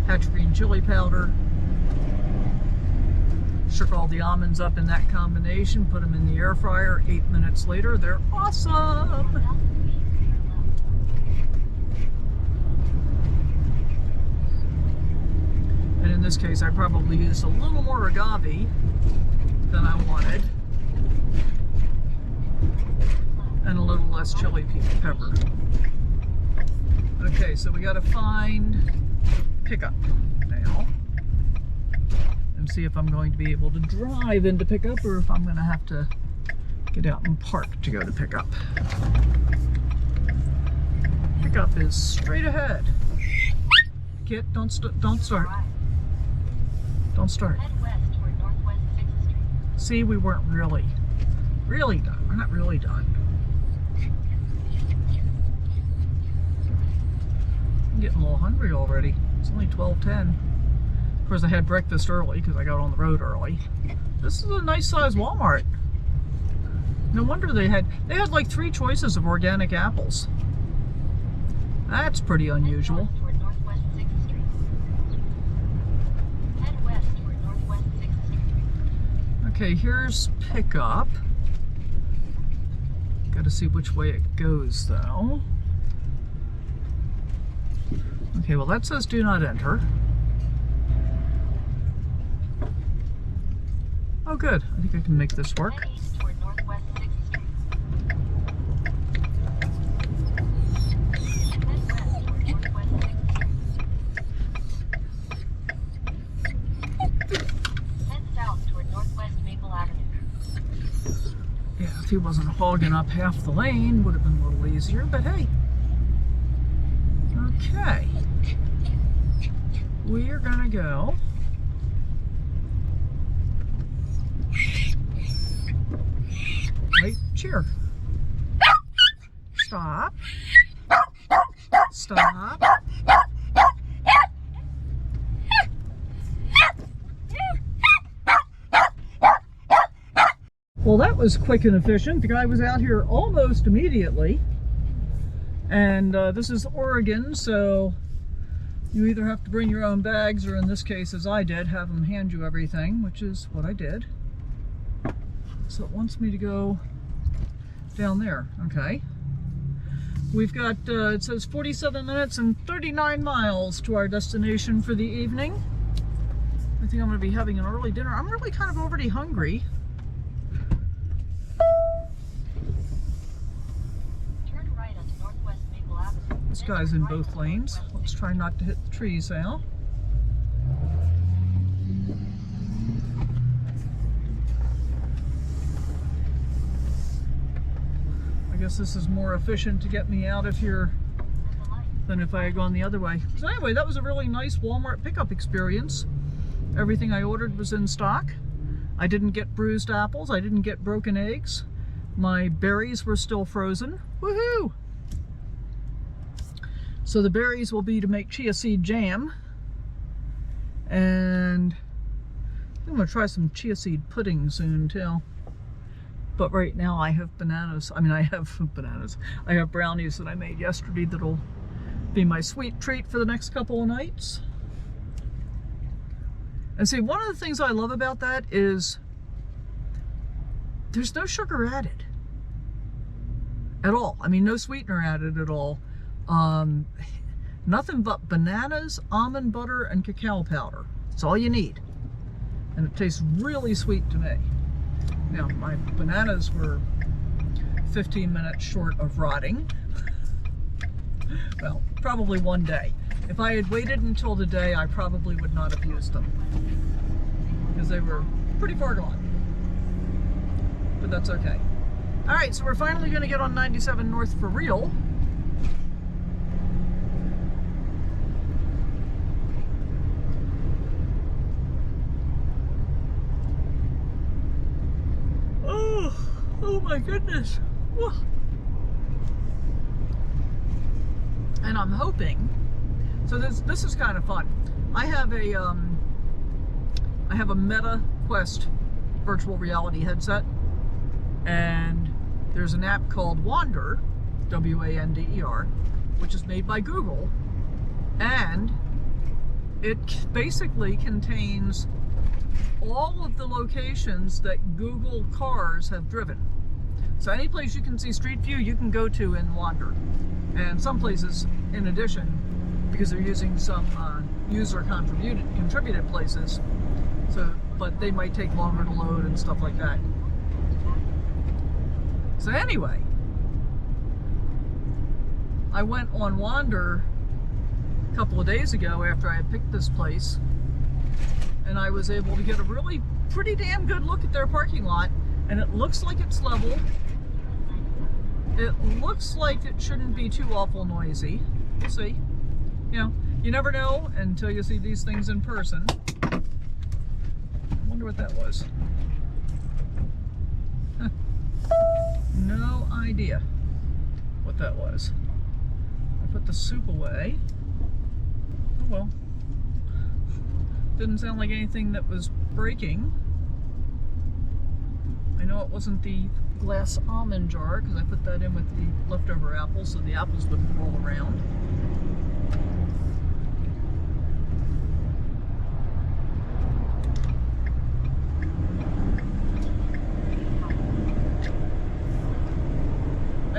A: hatch green chili powder. Shook all the almonds up in that combination, put them in the air fryer. 8 minutes later, they're awesome! And in this case, I probably used a little more agave than I wanted, and a little less chili pepper. Okay, so we gotta find pickup now and see if I'm going to be able to drive into pickup or if I'm gonna have to get out and park to go to pickup. Pickup is straight ahead. Kit, don't start. Don't start.
C: Head west toward Northwest 6th Street.
A: See, we weren't really done. We're not really done. I'm getting a little hungry already. It's only 12:10. Of course, I had breakfast early because I got on the road early. This is a nice sized Walmart. No wonder they had like 3 choices of organic apples. That's pretty unusual.
C: Head west toward Northwest 6th Street. Head west toward Northwest 6th Street.
A: Okay, here's pickup. Got to see which way it goes, though. Okay, well that says do not enter. Oh good, I think I can make this work.
C: Head east toward Northwest 6th Street. Head west toward Northwest 6th Street. Head south toward Northwest Maple Avenue.
A: Yeah, if he wasn't hogging up half the lane, would have been a little easier, but hey. Okay. We are gonna go. Right, cheer. Stop. Stop. Well, that was quick and efficient. The guy was out here almost immediately. And this is Oregon, so you either have to bring your own bags, or in this case, as I did, have them hand you everything, which is what I did. So it wants me to go down there. Okay. We've got, it says 47 minutes and 39 miles to our destination for the evening. I think I'm going to be having an early dinner. I'm really kind of already hungry.
C: Turn right onto Northwest Maple Avenue.
A: This guy's in both lanes. Let's try not to hit the trees now. I guess this is more efficient to get me out of here than if I had gone the other way. So anyway, that was a really nice Walmart pickup experience. Everything I ordered was in stock. I didn't get bruised apples. I didn't get broken eggs. My berries were still frozen. Woohoo! So the berries will be to make chia seed jam. And I'm going to try some chia seed pudding soon too. But right now I have bananas. I mean, I have bananas. I have brownies that I made yesterday that'll be my sweet treat for the next couple of nights. And see, one of the things I love about that is there's no sugar added at all. I mean, no sweetener added at all. Nothing but bananas, almond butter, and cacao powder. That's all you need. And it tastes really sweet to me. Now, my bananas were 15 minutes short of rotting. Well, probably one day. If I had waited until the day, I probably would not have used them, because they were pretty far gone. But that's okay. All right, so we're finally going to get on 97 North for real. Oh my goodness. Whoa. And I'm hoping, so this is kind of fun. I have a Meta Quest virtual reality headset, and there's an app called Wander, W-A-N-D-E-R, which is made by Google, and it basically contains all of the locations that Google cars have driven. So any place you can see Street View, you can go to in Wander. And some places, in addition, because they're using some user contributed places, so but they might take longer to load and stuff like that. So anyway, I went on Wander a couple of days ago after I had picked this place, and I was able to get a really pretty damn good look at their parking lot, and it looks like it's level. It looks like it shouldn't be too awful noisy. We'll see. You know, you never know until you see these things in person. I wonder what that was. Huh. No idea what that was. I put the soup away. Oh well. Didn't sound like anything that was breaking. I know it wasn't the glass almond jar, because I put that in with the leftover apples so the apples wouldn't roll around.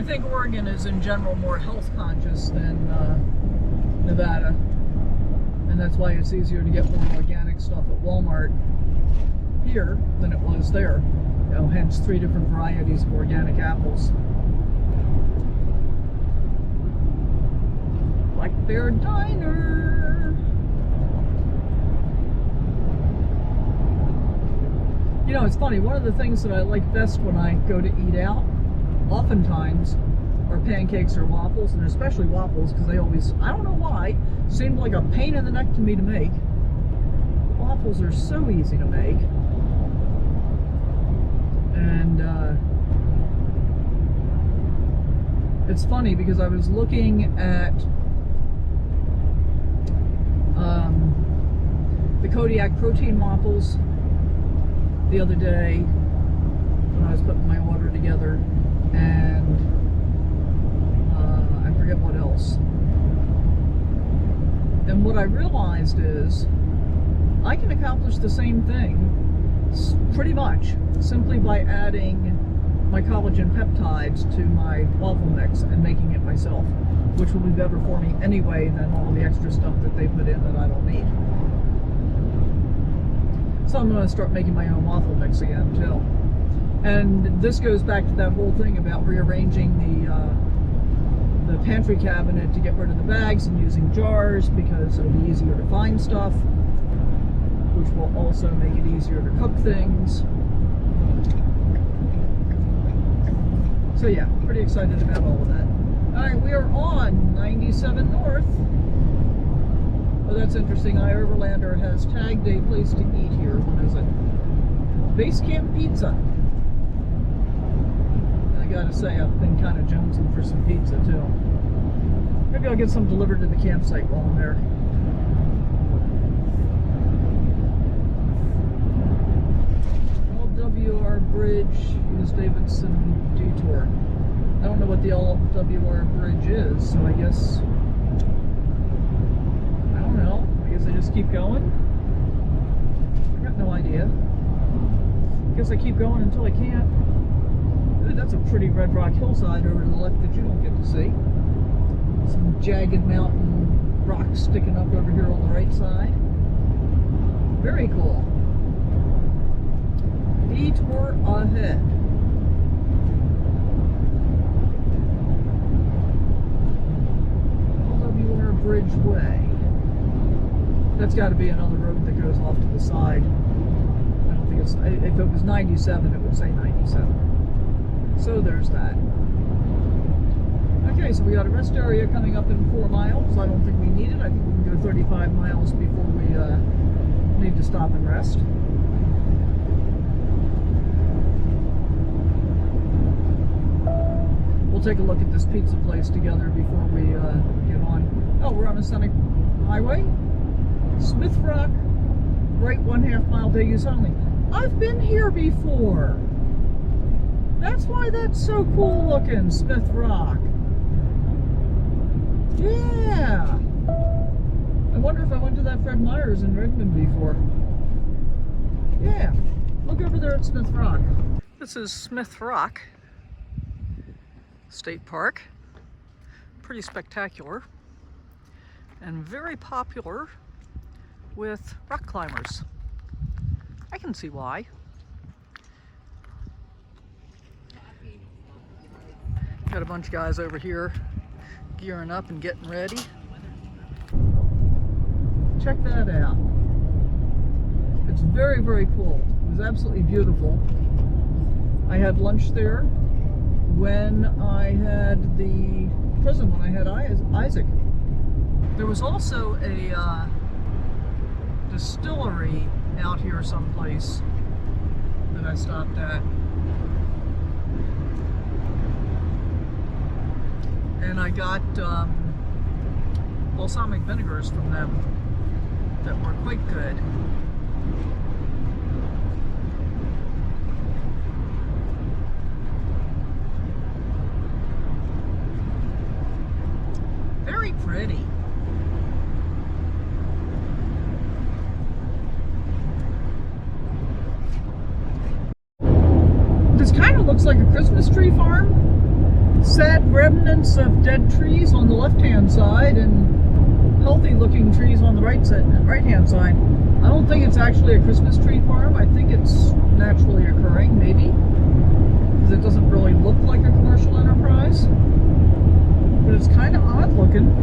A: think Oregon is in general more health conscious than Nevada, and that's why it's easier to get more organic stuff at Walmart here than it was there. You know, hence 3 different varieties of organic apples. Like their diner. You know, it's funny, one of the things that I like best when I go to eat out, oftentimes, are pancakes or waffles, and especially waffles, because they always, I don't know why, seem like a pain in the neck to me to make. Waffles are so easy to make. And it's funny because I was looking at the Kodiak protein waffles the other day when I was putting my order together, and I forget what else. And what I realized is I can accomplish the same thing pretty much simply by adding my collagen peptides to my waffle mix and making it myself, which will be better for me anyway than all the extra stuff that they put in that I don't need. So I'm going to start making my own waffle mix again too. And this goes back to that whole thing about rearranging the pantry cabinet to get rid of the bags and using jars, because it'll be easier to find stuff, which will also make it easier to cook things. So yeah, pretty excited about all of that. Alright, we are on 97 North. Oh, that's interesting. iOverlander has tagged a place to eat here. What is it? Base Camp Pizza. I gotta say, I've been kind of jonesing for some pizza too. Maybe I'll get some delivered to the campsite while I'm there. LWR Bridge, East Davidson detour. I don't know what the LWR Bridge is, so I guess I just keep going. I got no idea. I guess I keep going until I can't. Ooh, that's a pretty red rock hillside over to the left that you don't get to see. Some jagged mountain rocks sticking up over here on the right side. Very cool. Detour ahead. LWR Bridge Way. That's got to be another road that goes off to the side. I don't think it's, if it was 97, it would say 97. So there's that. Okay, so we got a rest area coming up in 4 miles. I don't think we need it. I think we can go 35 miles before we need to stop and rest. We'll take a look at this pizza place together before we get on. Oh, we're on a Scenic highway. Smith Rock, right 1/2 mile day use only. I've been here before. That's why that's so cool looking, Smith Rock. Yeah. I wonder if I went to that Fred Meyer's in Redmond before. Yeah. Look over there at Smith Rock. This is Smith Rock State Park. Pretty spectacular and very popular with rock climbers. I can see why. Got a bunch of guys over here gearing up and getting ready. Check that out. It's very, very cool. It was absolutely beautiful. I had lunch there when I had the prison, when I had Isaac. There was also a distillery out here someplace that I stopped at, and I got balsamic vinegars from them that were quite good. Very pretty. This kind of looks like a Christmas tree farm. sad remnants of dead trees on the left-hand side and healthy-looking trees on the right-hand side. I don't think it's actually a Christmas tree farm. I think it's naturally occurring, maybe, because it doesn't really look like a commercial enterprise. But it's kind of odd looking.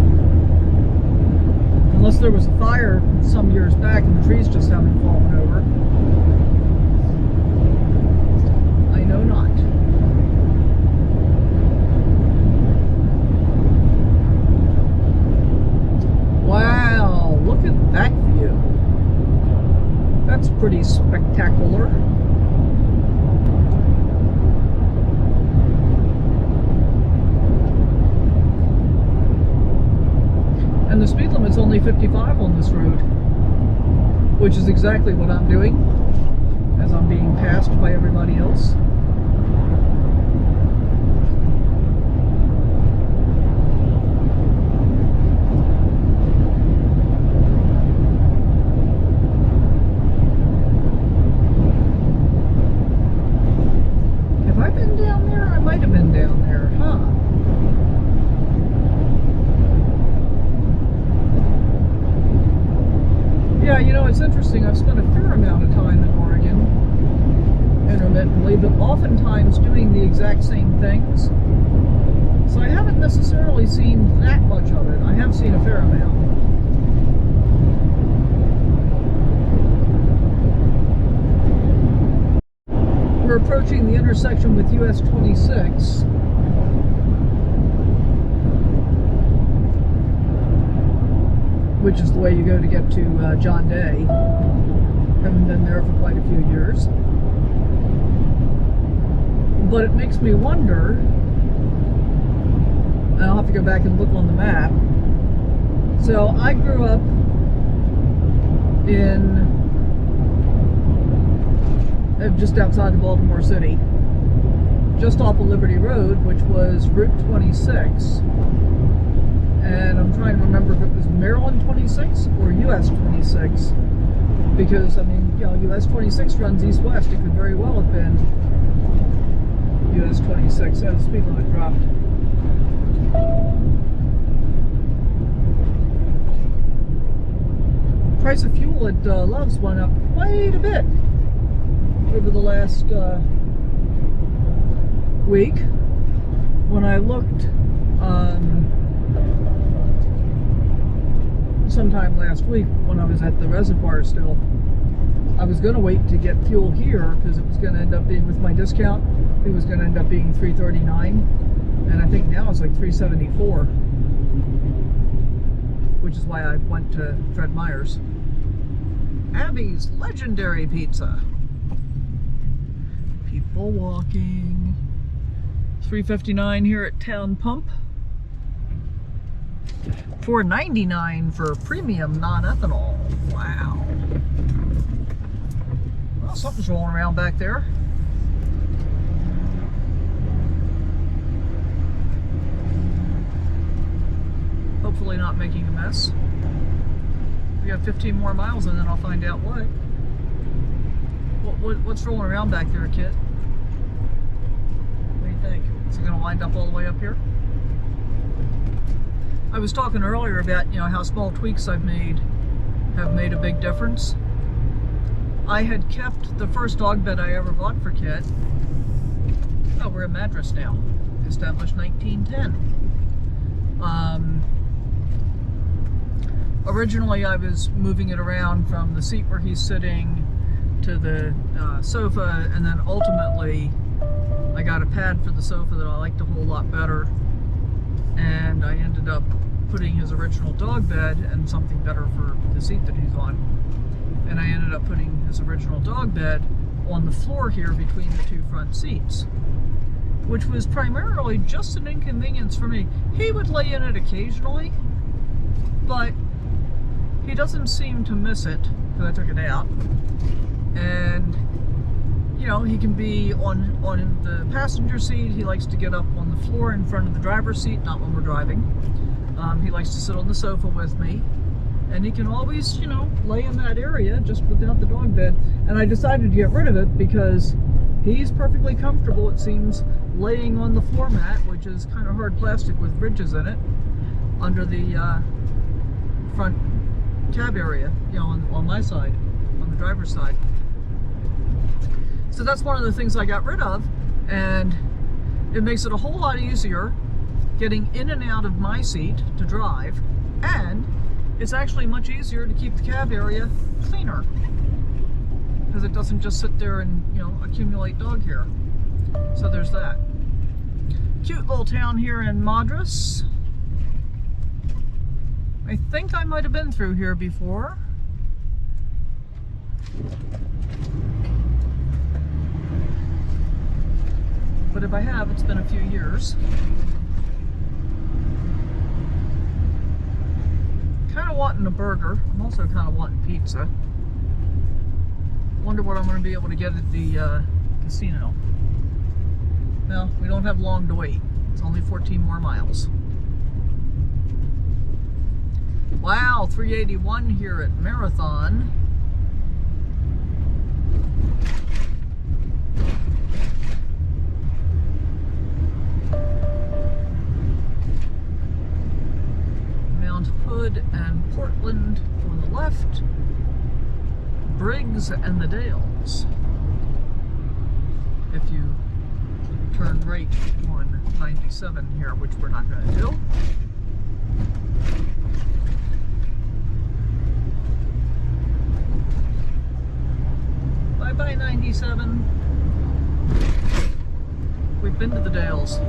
A: Unless there was a fire some years back and the trees just haven't fallen over. I know not. Wow, look at that view. That's pretty spectacular. And the speed limit's only 55 on this road, which is exactly what I'm doing as I'm being passed by everybody else. Have I been down there? I might have been down there, huh? Yeah, you know, it's interesting. I've spent a fair amount of time in Oregon, intermittently, but oftentimes doing the exact same things. So I haven't necessarily seen that much of it. I have seen a fair amount. We're approaching the intersection with US 26. Which is the way you go to get to John Day. Haven't been there for quite a few years. But it makes me wonder, and I'll have to go back and look on the map. So I grew up in just outside of Baltimore City, just off of Liberty Road, which was Route 26. And I'm trying to remember if it was Maryland 26 or US 26. Because, I mean, you know, US 26 runs east-west. It could very well have been US 26 as the speed limit dropped. Price of fuel at Love's went up quite a bit over the last week. When I looked sometime last week when I was at the reservoir still, I was going to wait to get fuel here because it was going to end up being, with my discount, it was going to end up being $3.39, and I think now it's like $3.74, which is why I went to Fred Meyer's. Abby's Legendary Pizza. People walking. $3.59 here at Town Pump. $4.99 for premium non-ethanol. Wow. Well, something's rolling around back there. Hopefully not making a mess. We got 15 more miles and then I'll find out what. What's rolling around back there, kid? What do you think? Is it going to wind up all the way up here? I was talking earlier about, you know, how small tweaks I've made have made a big difference. I had kept the first dog bed I ever bought for Kit. Oh, we're in Madras now. Established 1910. Originally I was moving it around from the seat where he's sitting to the sofa, and then ultimately I got a pad for the sofa that I liked a whole lot better, and I ended up putting his original dog bed and something better for the seat that he's on, and I ended up putting his original dog bed on the floor here between the two front seats, which was primarily just an inconvenience for me. He would lay in it occasionally, but he doesn't seem to miss it because I took it out. And you know, he can be on the passenger seat. He likes to get up on the floor in front of the driver's seat, not when we're driving. He likes to sit on the sofa with me, and he can always, you know, lay in that area just without the dog bed. And I decided to get rid of it because he's perfectly comfortable, it seems, laying on the floor mat, which is kind of hard plastic with ridges in it, under the front cab area, you know, on my side, on the driver's side. So that's one of the things I got rid of, and it makes it a whole lot easier getting in and out of my seat to drive, and it's actually much easier to keep the cab area cleaner because it doesn't just sit there and, you know, accumulate dog hair. So there's that. Cute little town here in Madras. I think I might have been through here before. But if I have, it's been a few years. Kind of wanting a burger. I'm also kind of wanting pizza. Wonder what I'm going to be able to get at the casino. Well, we don't have long to wait. It's only 14 more miles. Wow, 381 here at Marathon. Mount Hood and Portland on the left. Briggs and the Dales. If you turn right on 97 here, which we're not going to do. Bye-bye 97. We've been to the Dales.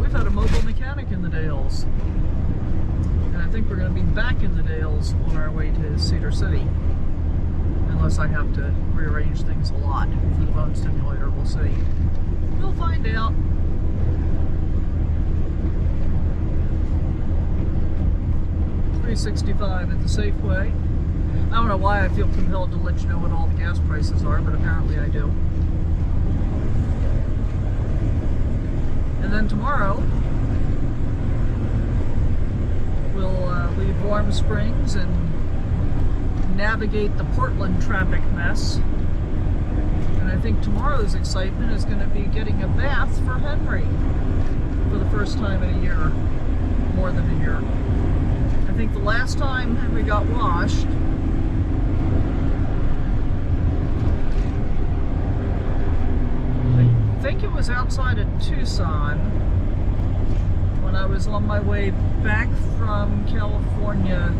A: We've had a mobile mechanic in the Dales. And I think we're going to be back in the Dales on our way to Cedar City. Unless I have to rearrange things a lot for the bone stimulator, we'll see. We'll find out. $3.65 at the Safeway. I don't know why I feel compelled to let you know what all the gas prices are, but apparently I do. And then tomorrow, we'll leave Warm Springs and navigate the Portland traffic mess. And I think tomorrow's excitement is going to be getting a bath for Henry for the first time in a year, more than a year. I think the last time Henry got washed, I think it was outside of Tucson when I was on my way back from California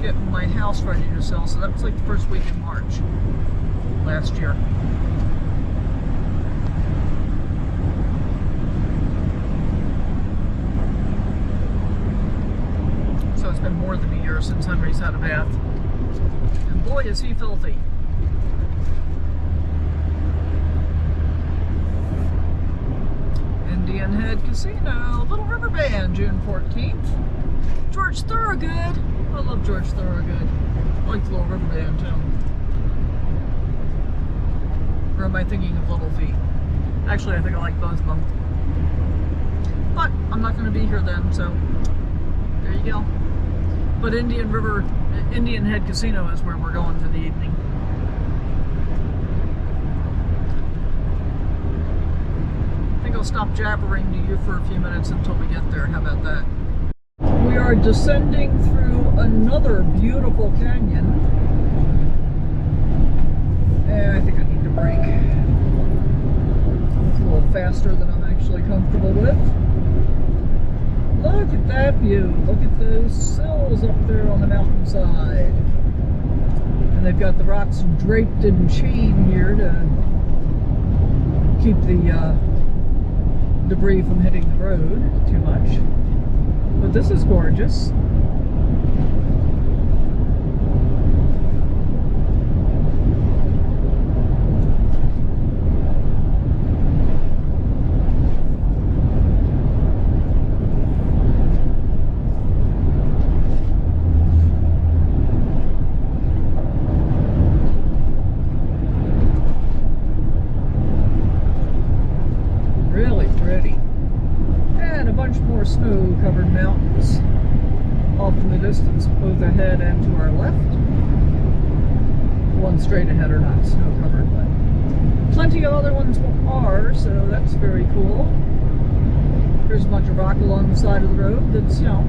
A: getting my house ready to sell. So that was like the first week in March last year. So it's been more than a year since Henry's had a bath. And boy, is he filthy. Indian Head Casino, Little River Band, June 14th. George Thorogood. I love George Thorogood. I like the Little River Band too. Or am I thinking of Little Feet? Actually, I think I like both of them. But I'm not going to be here then, so there you go. But Indian Head Casino is where we're going for the evening. I think I'll stop jabbering to you for a few minutes until we get there. How about that? We are descending through another beautiful canyon. And I think I need to brake. It's a little faster than I'm actually comfortable with. Look at that view. Look at those sills up there on the mountainside. And they've got the rocks draped in chain here to keep the debris from hitting the road too much. But this is gorgeous. Really pretty. And a bunch more snow-covered mountains off in the distance, both ahead and to our left. One straight ahead are not snow-covered, but plenty of other ones are, so that's very cool. There's a bunch of rock along the side of the road that's, you know,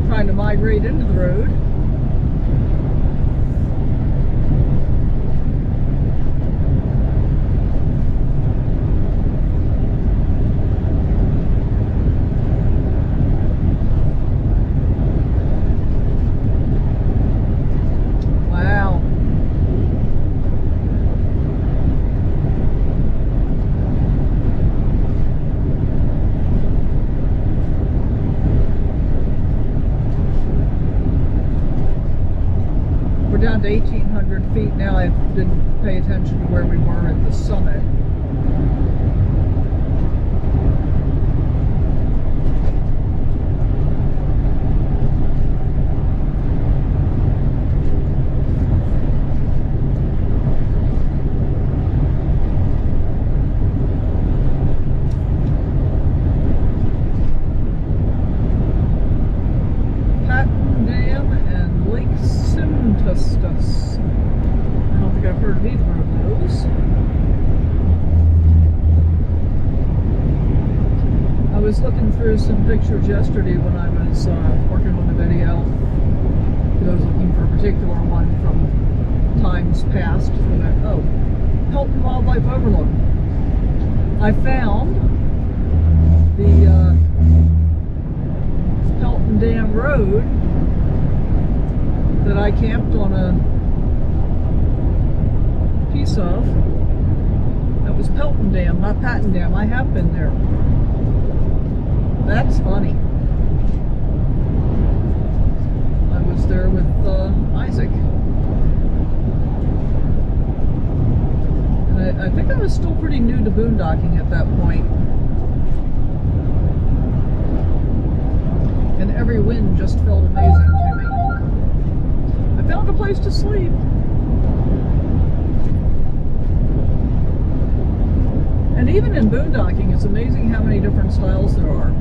A: trying to migrate into the road. Down to 1,800 feet now. I didn't pay attention to where we were at the summit. I don't think I've heard of either of those. I was looking through some pictures yesterday when I was working on the video. I was looking for a particular one from times past. Oh, Pelton Wildlife Overlook. I found the Pelton Dam Road that I camped on a piece of. That was Pelton Dam, not Patton Dam. I have been there. That's funny. I was there with Isaac. And I think I was still pretty new to boondocking at that point. And every wind just felt amazing to me. I found a place to sleep. And even in boondocking, it's amazing how many different styles there are.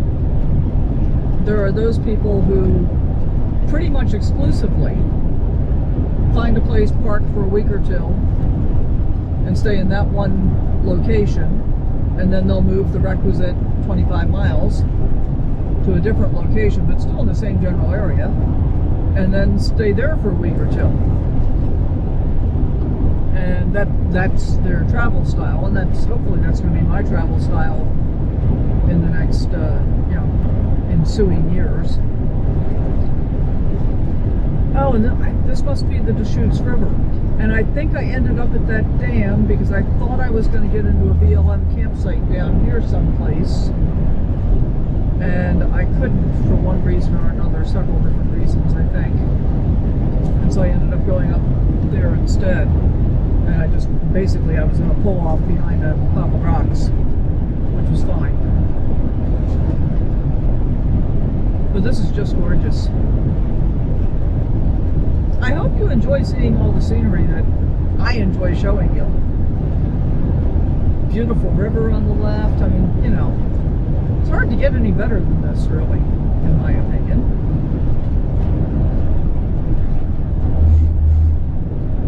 A: There are those people who pretty much exclusively find a place, park for a week or two, and stay in that one location, and then they'll move the requisite 25 miles to a different location, but still in the same general area, and then stay there for a week or two. And that's their travel style, and hopefully that's going to be my travel style in the next ensuing years. Oh, and this must be the Deschutes River. And I think I ended up at that dam because I thought I was going to get into a BLM campsite down here someplace. And I couldn't for one reason or another, several different reasons, I think. And so I ended up going up there instead. And I was in a pull-off behind a pile of rocks, which was fine. But this is just gorgeous. I hope you enjoy seeing all the scenery that I enjoy showing you. Beautiful river on the left. I mean, it's hard to get any better than this, really, in my opinion.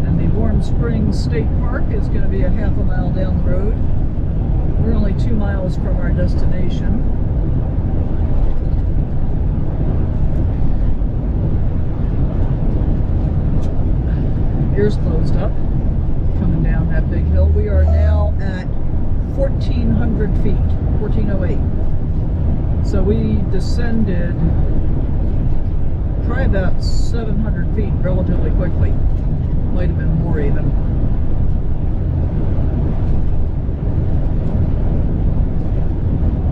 A: And the Warm Springs State Park is going to be a half a mile down the road. We're only 2 miles from our destination. Ears closed up, coming down that big hill. We are now at 1,400 feet, 1,408. So we descended probably about 700 feet relatively quickly. Might have been more even.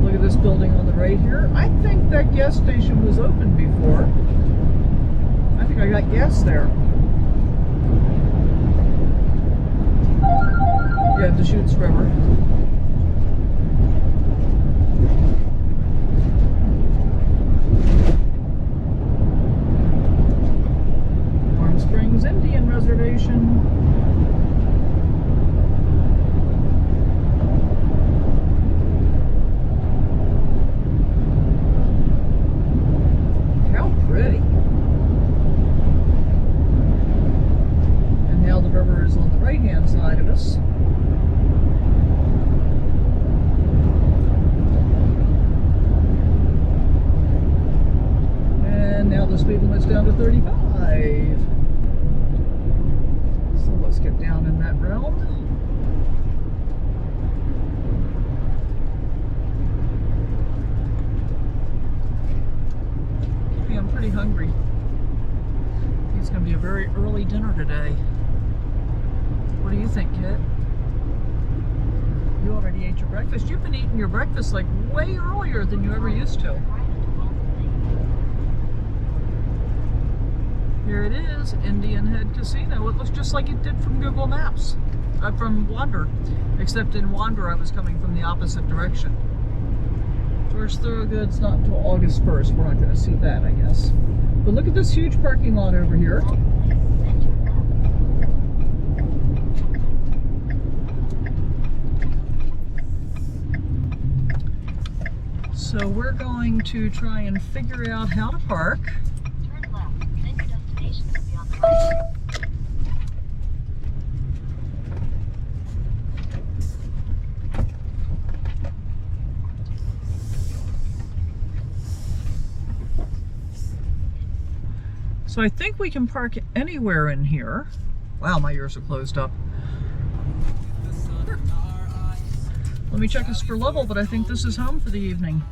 A: Look at this building on the right here. I think that gas station was open before. I think I got gas there. Yeah, Deschutes River. Warm Springs Indian Reservation. How pretty. And now the river is on the right-hand side of us. the speed limit's down to 35. So let's get down in that realm. Okay, I'm pretty hungry. I think it's going to be a very early dinner today. What do you think, Kit? You already ate your breakfast. You've been eating your breakfast like way earlier than you ever used to. Here it is, Indian Head Casino. It looks just like it did from Google Maps, from Wander, except in Wander I was coming from the opposite direction. George Thorogood's not until August 1st. We're not going to see that, I guess. But look at this huge parking lot over here. So we're going to try and figure out how to park.
C: Turn left, then your destination will be on the right.
A: So I think we can park anywhere in here. Wow, my ears are closed up. Let me check this for level, but I think this is home for the evening.